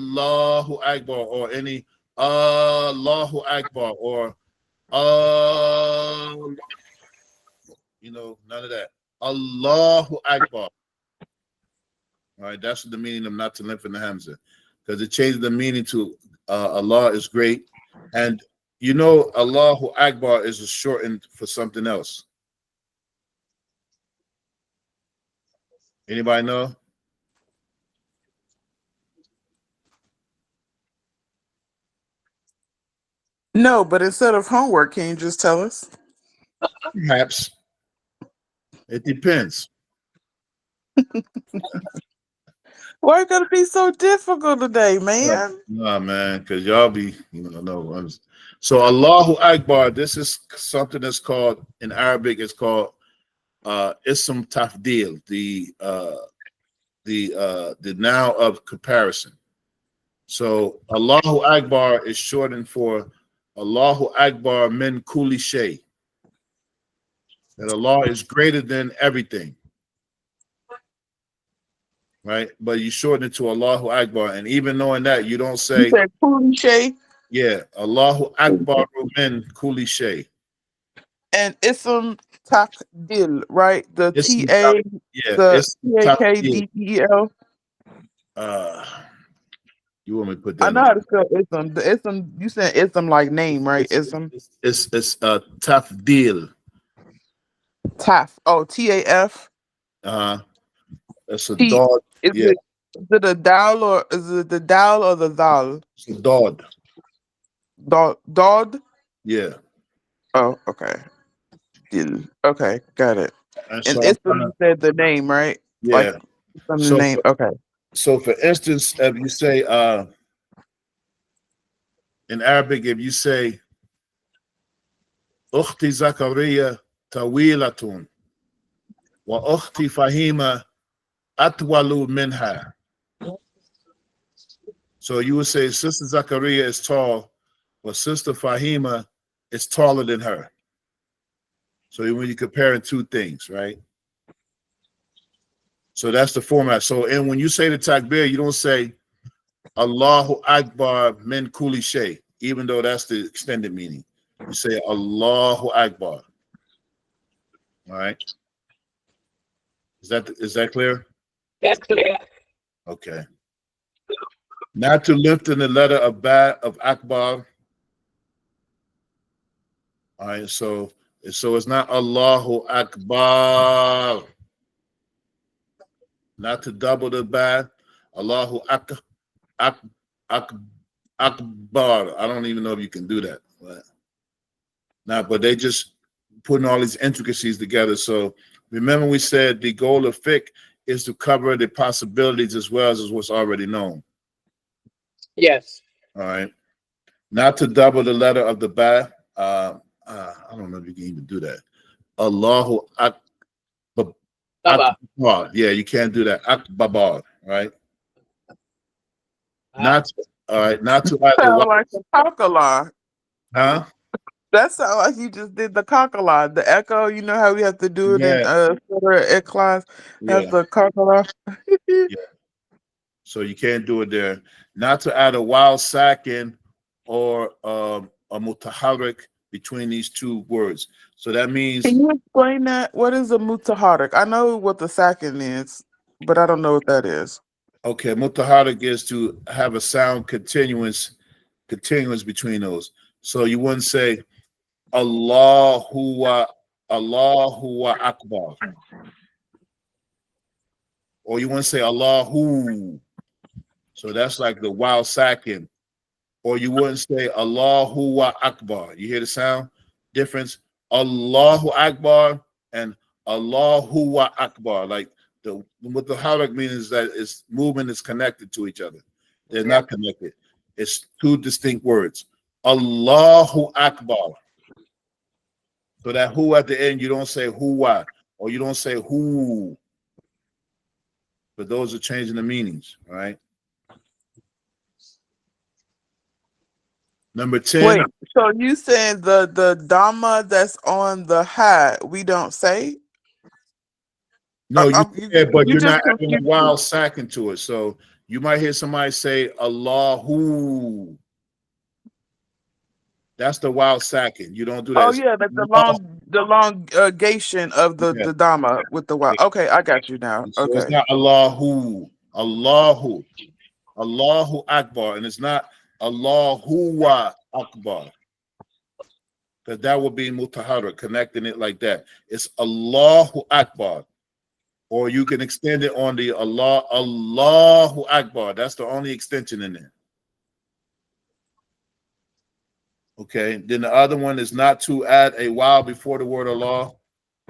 Akbar or any Allahu Akbar or none of that. Allahu Akbar. All right, that's the meaning of not to lengthen the Hamza, because it changes the meaning to Allah is great. And Allahu Akbar is a shortened for something else. Anybody know? No, but instead of homework, can you just tell us? Perhaps. It depends. Why it gotta be so difficult today, man? No, man, because y'all be, no. So Allahu Akbar, this is something that's called, in Arabic, it's called Ism Tafdil, the noun of comparison. So Allahu Akbar is shortened for Allahu Akbar min kulli shay. That Allah is greater than everything. Right? But you shorten it to Allahu Akbar. And even knowing that, you don't say, You said kulli shay? Yeah, Allahu Akbar min kulli shay. And ism takdil, right? The Ism T-A, Yeah, the it's T-A-K-D-E-L. You want me to put I that know in? how to spell ism. The ism, you said ism like name, right? Ism. It's tafdil. Taf. Oh, T-A-F. It's a T. dog. Is Yeah, it a dal, or is it the dal or the dal? it's a dog. Dod? Yeah. Oh, okay. Dil. Okay, got it. And And so ism, you said the name, right? yeah. Like from the name. Okay. So for instance, if you say in Arabic, if you say Ukhti Zakaria tawilatun wa ukhti Fahima atwalu minha. So you would say Sister Zakaria is tall, but Sister Fahima is taller than her. So when you're comparing two things, right? So that's the format. So and when you say the takbir, you don't say Allahu Akbar min kulli shay, even though that's the extended meaning. You say Allahu Akbar. All right. Is that clear? That's clear. Okay. Not to lifting the letter of Akbar. All right, so it's not Allahu Akbar. Not to double the ba. Allahu Ak, Ak, Akbar. I don't even know if you can do that. But they just putting all these intricacies together. So remember, we said the goal of fiqh is to cover the possibilities as well as what's already known. Yes. All right. Not to double the letter of the ba. I don't know if you can even do that. Allahu Akbar. Yeah, you can't do that. Akbar. Right. Not all right. Not to Sound like a cockalock. Huh? That sounds like you just did the cockalock, the echo. You know how we have to do it in class. That's the cockalock. Yeah. So you can't do it there. Not to add a wild sakin or a mutaharrik between these two words. So that means. Can you explain that? What is a mutaharrik? I know what the sakin is, but I don't know what that is. Okay, mutaharrik is to have a sound continuous between those. So you wouldn't say Allahu Akbar, or you wouldn't say Allahu. So that's like the wild sakin. Or you wouldn't say Allahu Akbar. You hear the sound difference? Allahu Akbar and Allahu Akbar. Like what the harak means is that its movement is connected to each other. They're not connected. It's two distinct words. Allahu Akbar. So that who at the end, you don't say huwa, or you don't say who. But those are changing the meanings, all right? Number 10. Wait, so you saying the dhamma that's on the hat we don't say? No, but you're not just adding a wild sack into it. So you might hear somebody say Allahu. That's the wild sacking. You don't do that. Oh yeah, that's the elongation of the dhamma with the wild. Okay, I got you now. So okay, it's not Allahu Akbar, and it's not Allahu Akbar, because that would be mutahara, connecting it like that. It's Allahu Akbar, or you can extend it on the Allahu Akbar. That's the only extension in there. Okay, then the other one is not to add a wow before the word Allah.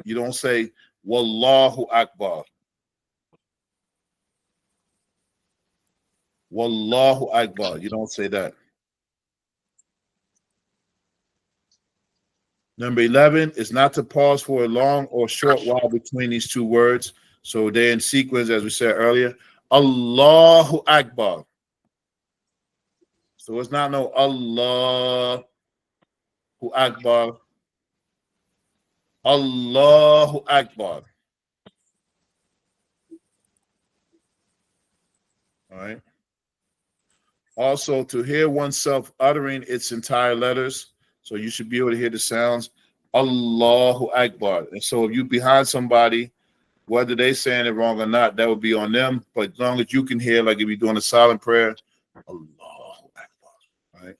You don't say Wallahu Akbar. Wallahu Akbar. You don't say that. Number 11 is not to pause for a long or short while between these two words. So they're in sequence, as we said earlier. Allahu Akbar. So it's not no Allahu Akbar. Allahu Akbar. All right. Also, to hear oneself uttering its entire letters, so you should be able to hear the sounds. Allahu Akbar. And so if you're behind somebody, whether they saying it wrong or not, that would be on them. But as long as you can hear, like if you're doing a silent prayer, Allahu Akbar. Right.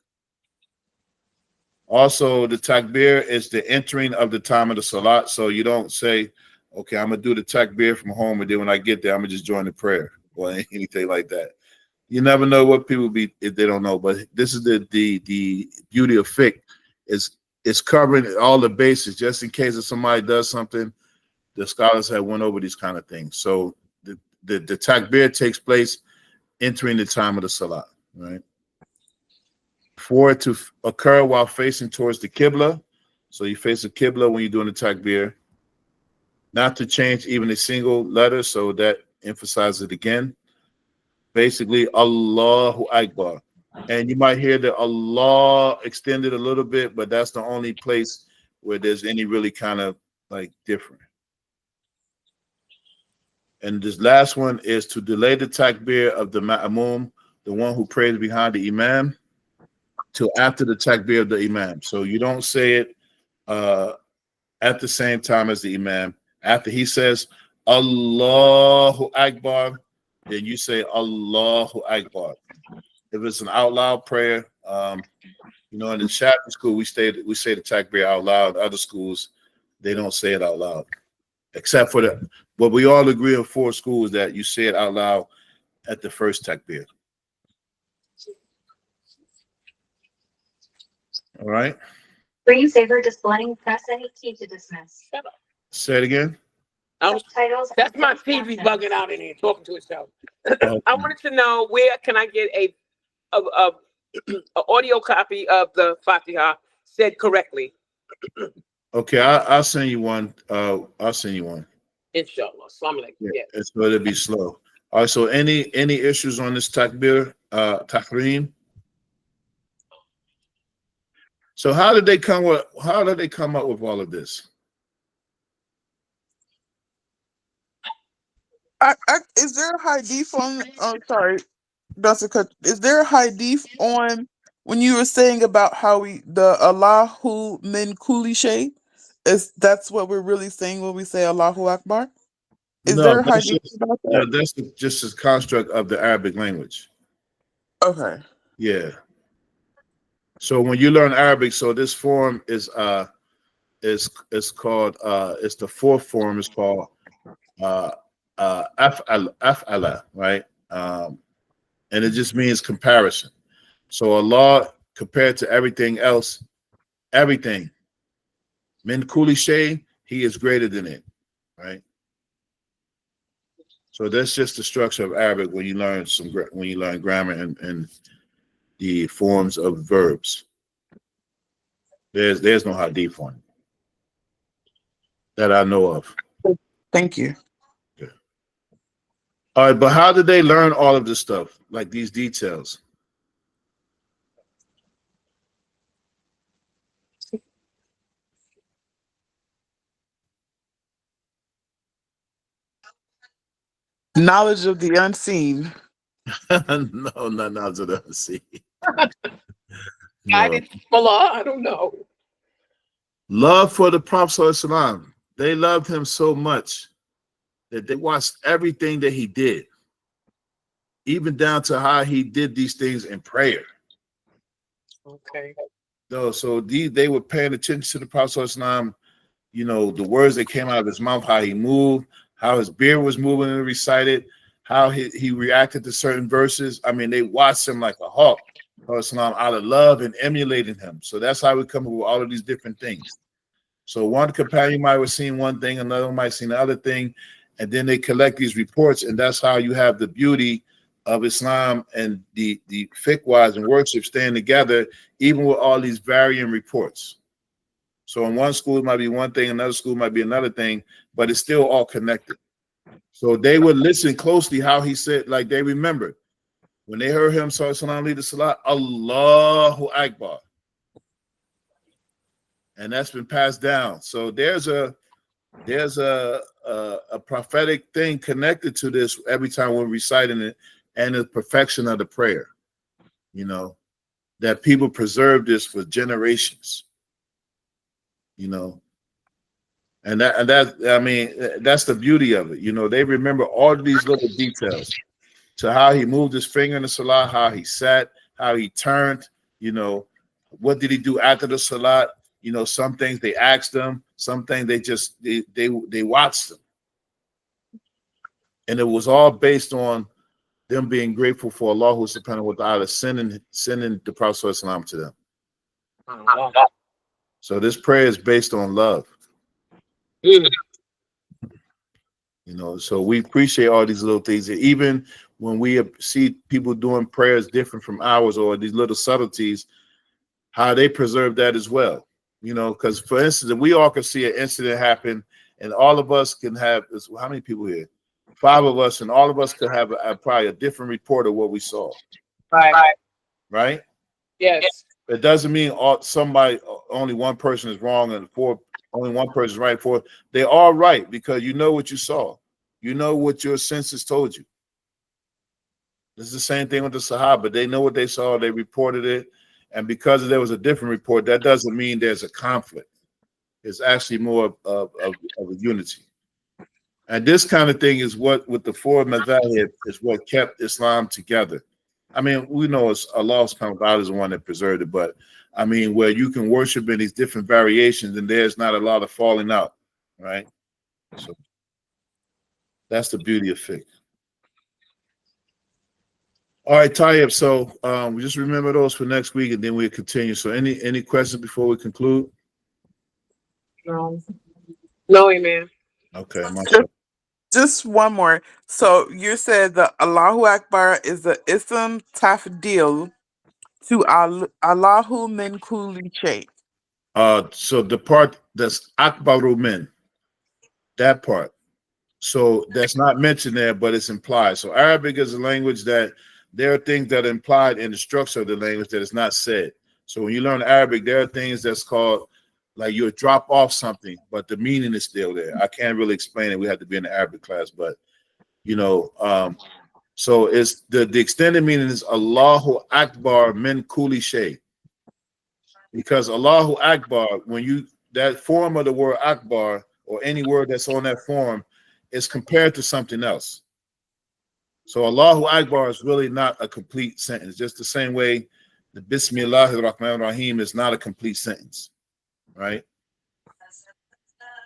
Also, the takbir is the entering of the time of the salat. So you don't say, okay, I'm going to do the takbir from home, and then when I get there, I'm going to just join the prayer or anything like that. You never know what people be if they don't know. But this is the beauty of fiqh, is covering all the bases just in case if somebody does something. The scholars have went over these kind of things. So the takbir takes place entering the time of the salat, right? For it to occur while facing towards the qibla, so you face the qibla when you're doing the takbir. Not to change even a single letter, so that emphasizes it again. Basically, Allahu Akbar. And you might hear the Allah extended a little bit, but that's the only place where there's any really kind of like different. And this last one is to delay the takbir of the ma'mum, the one who prays behind the imam, till after the takbir of the imam. So you don't say it at the same time as the imam. After he says Allahu Akbar, then you say Allahu Akbar. if it's an out loud prayer, you know, in the Shafi'i school, we say the takbir out loud. Other schools, they don't say it out loud, except for the. But we all agree in 4 schools that you say it out loud at the first takbir. All right. Screensaver displaying. Press any key to dismiss. Say it again. Subtitles. That's my TV bugging out in here talking to itself. Okay. I wanted to know where can I get a audio copy of the Fatiha said correctly. Okay, I'll send you one. I'll send you one. Inshallah. Assalamu alaikum. Yeah, Yeah. it's going to be slow. All right. So any issues on this takbir, tahrim? So how did they come up with all of this? Is there a hadith on? Oh, sorry, Dr. Cut. Is there a hadith on when you were saying about how the Allahu min kulli shay? That's what we're really saying when we say Allahu Akbar? Is No, there a hadith about that? that's just a construct of the Arabic language. Okay. Yeah. So when you learn Arabic, so this form is called it's the 4th form is called af'ala, right? And it just means comparison. So Allah compared to everything else, everything. Min kulli shay, He is greater than it, right? So that's just the structure of Arabic when you learn grammar and the forms of verbs. There's no hadith on it that I know of. Thank you. Yeah. All right, but how did they learn all of this stuff, like these details? Knowledge of the unseen. No, not to the sea. I No. didn't. Allah, I don't know. Love for the Prophet ﷺ. They loved him so much that they watched everything that he did, even down to how he did these things in prayer. Okay. No, so they were paying attention to the Prophet ﷺ, you know, the words that came out of his mouth, how he moved, how his beard was moving and recited, how he reacted to certain verses. I mean, they watched him like a hawk, out of love and emulating him. So that's how we come up with all of these different things. So one companion might have seen one thing, another might have seen the other thing, and then they collect these reports, and that's how you have the beauty of Islam and the fiqh wise and worship staying together, even with all these varying reports. So in one school it might be one thing, another school might be another thing, but it's still all connected. So they would listen closely how he said, like they remembered. When they heard him Salam lead the Salat, Allahu Akbar. And that's been passed down. So there's a prophetic thing connected to this every time we're reciting it, and the perfection of the prayer, you know, that people preserve this for generations, you know. And that I mean, that's the beauty of it. You know, they remember all of these little details to how he moved his finger in the salat, how he sat, how he turned, you know, what did he do after the salat? You know, some things they asked them, some things they watched them. And it was all based on them being grateful for Allah subhanahu wa ta'ala sending the Prophet ﷺ to them. So this prayer is based on love. You know, so we appreciate all these little things. Even when we see people doing prayers different from ours, or these little subtleties, how they preserve that as well. You know, because for instance, if we all can see an incident happen, and all of us can have, how many people here? 5 of us, and all of us could have probably a different report of what we saw. Right? Yes. It doesn't mean only one person is wrong and only one person is right. They're all right because you know what you saw. You know what your senses told you. This is the same thing with the Sahaba. They know what they saw. They reported it. And because there was a different report, that doesn't mean there's a conflict. It's actually more of a unity. And this kind of thing is what, with the 4 madhahib, is what kept Islam together. I mean, we know it's Allah's kind of God is the one that preserved it, but I mean, where you can worship in these different variations, and there's not a lot of falling out, right? So that's the beauty of fiqh. All right, Tayyip. So we just remember those for next week, and then we'll continue. So any questions before we conclude? No. No, amen. Okay, Just, just one more. So you said the Allahu Akbar is the ism tafdil to Allahu min kulli shay. So the part that's akbaru min, that part. So that's not mentioned there, but it's implied. So Arabic is a language that there are things that are implied in the structure of the language that is not said. So when you learn Arabic, there are things that's called like you drop off something, but the meaning is still there. I can't really explain it. We have to be in the Arabic class, but so it's the extended meaning is Allahu Akbar min kulli shay. Because Allahu Akbar, when you that form of the word Akbar or any word that's on that form is compared to something else. So Allahu Akbar is really not a complete sentence. Just the same way the Bismillahir Rahmanir Rahim is not a complete sentence, right?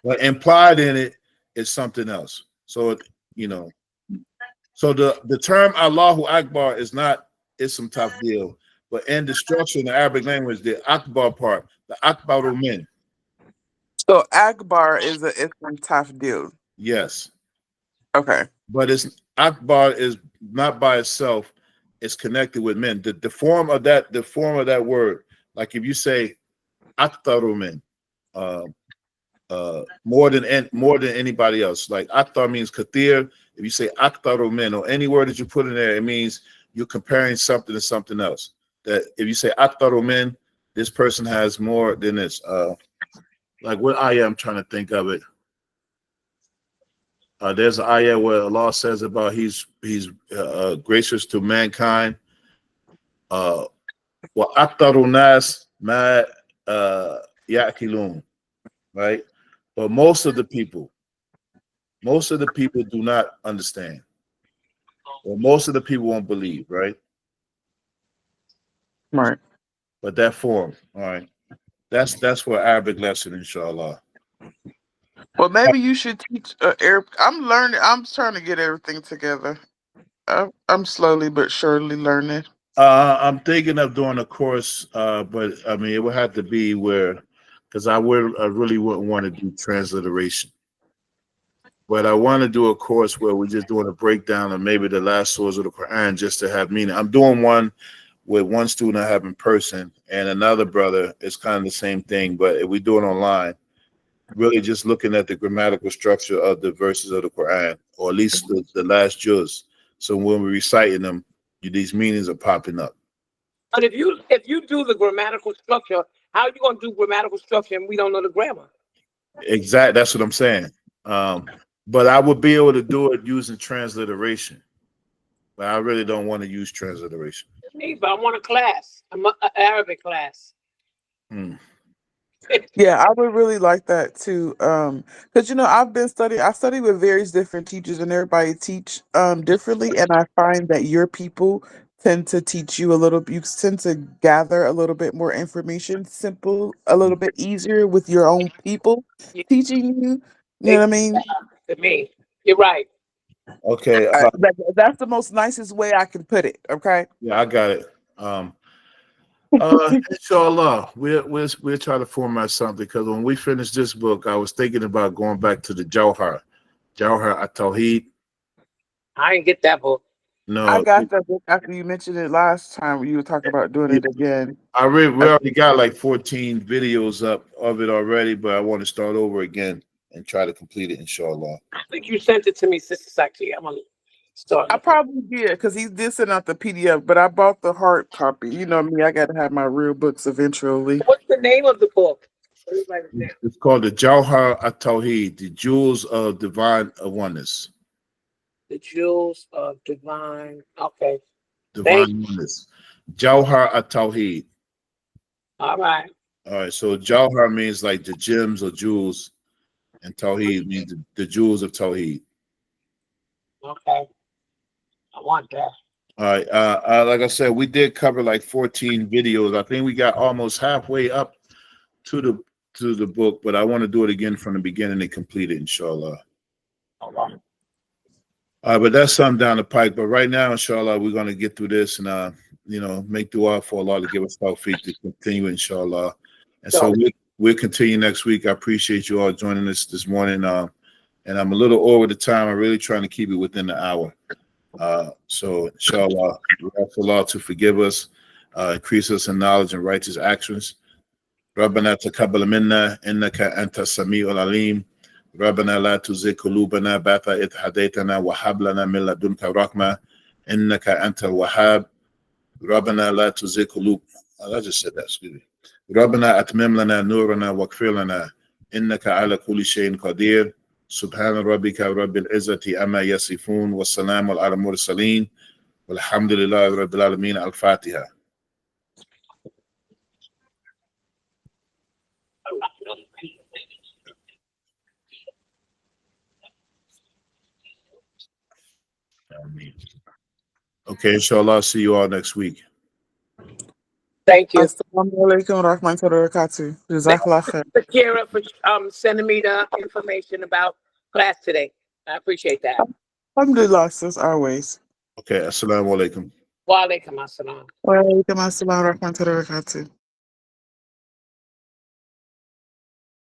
But implied in it is something else. So so the term Allahu Akbar is not ism tafdil, but in the structure in the Arabic language, the Akbar part, the Akbaru min. So Akbar is the ism tafdil. Yes. Okay. But it's Akbar is not by itself, it's connected with men. The form of that word, like if you say Aktaru min, more than anybody else. Like Aktar means kathir. If you say Aktaru min or any word that you put in there, it means you're comparing something to something else. That if you say Aktaru min, this person has more than this. Like what ayah I'm trying to think of it. There's an ayah where Allah says about he's gracious to mankind. Wa aktaru nas ma ya'kilun, right? But most of the people do not understand. Or most of the people won't believe, right? Right. But that form, all right. That's for Arabic lesson, inshallah. Well, maybe you should teach Arabic. I'm learning. I'm trying to get everything together. I'm slowly but surely learning. I'm thinking of doing a course, but I mean, it would have to be because I really wouldn't want to do transliteration. But I want to do a course where we're just doing a breakdown of maybe the last source of the Quran just to have meaning. I'm doing one with one student I have in person and another brother. It's kind of the same thing, but if we do it online, really just looking at the grammatical structure of the verses of the Quran, or at least the last juz. So when we're reciting them, these meanings are popping up. But if you do the grammatical structure, how are you going to do grammatical structure and we don't know the grammar? Exactly. That's what I'm saying. But I would be able to do it using transliteration. But I really don't want to use transliteration. Me, but I want a class, an Arabic class. Yeah, I would really like that too. Because I study with various different teachers, and everybody teach differently, and I find that your people tend to teach you you tend to gather a little bit more information, a little bit easier with your own people Yeah, teaching you. You know what I mean? to me, you're right. Okay. That's the most nicest way I can put it. Okay. Yeah, I got it. Inshallah, we'll try to format something because when we finish this book, I was thinking about going back to the Jawhar at-Tawheed. I didn't get that book. No, I got that book after you mentioned it last time when you were talking about doing it again. we already got like 14 videos up of it already, but I want to start over again and try to complete it, inshallah. I think you sent it to me, Sister Saki. I'm going to start. I probably did because he did send out the PDF, but I bought the hard copy. You know me, I got to have my real books eventually. What's the name of the book? Let me write it down. It's called the Jawhar at-Tawheed, the Jewels of Divine Oneness. The Jewels of Divine. Okay. Divine Oneness. Jawhar at-Tawheed. All right. All right, so Jawhar means like the gems or jewels, and Tawheed means the jewels of Tawheed. Okay. I want that. All right. Like I said, we did cover like 14 videos. I think we got almost halfway up to the book, but I want to do it again from the beginning and complete it, inshallah. But that's something down the pike. But right now, inshallah, we're going to get through this and make dua for Allah to give us tawfiq to continue, inshallah. And so we'll continue next week. I appreciate you all joining us this morning. And I'm a little over the time. I'm really trying to keep it within the hour. So inshallah, we ask Allah to forgive us, increase us in knowledge and righteous actions. ربنا تقبل منا إنك أنت السميع العليم ربنا لا تزغ قلوبنا بعد إذ هديتنا وهب لنا من لدنك رحمة إنك أنت الوهاب ربنا لا تزغ قلوبنا. I just said that, excuse me. ربنا أتمم لنا نورنا واغفر لنا إنك على كل شيء قدير سبحان ربك رب العزة عما يصفون والسلام على المرسلين والحمد لله رب العالمين. الفاتحة. Okay, inshallah, see you all next week. Thank you. Assalamu alaikum wa rahmatullahi wa barakatuh. Jazakallah khair. Shakira for sending me the information about class today. I appreciate that. Alhamdulillah, sis, always. Okay, assalamu alaikum. Wa alaikum assalam. Wa alaikum assalam wa rahmatullahi wa barakatuh.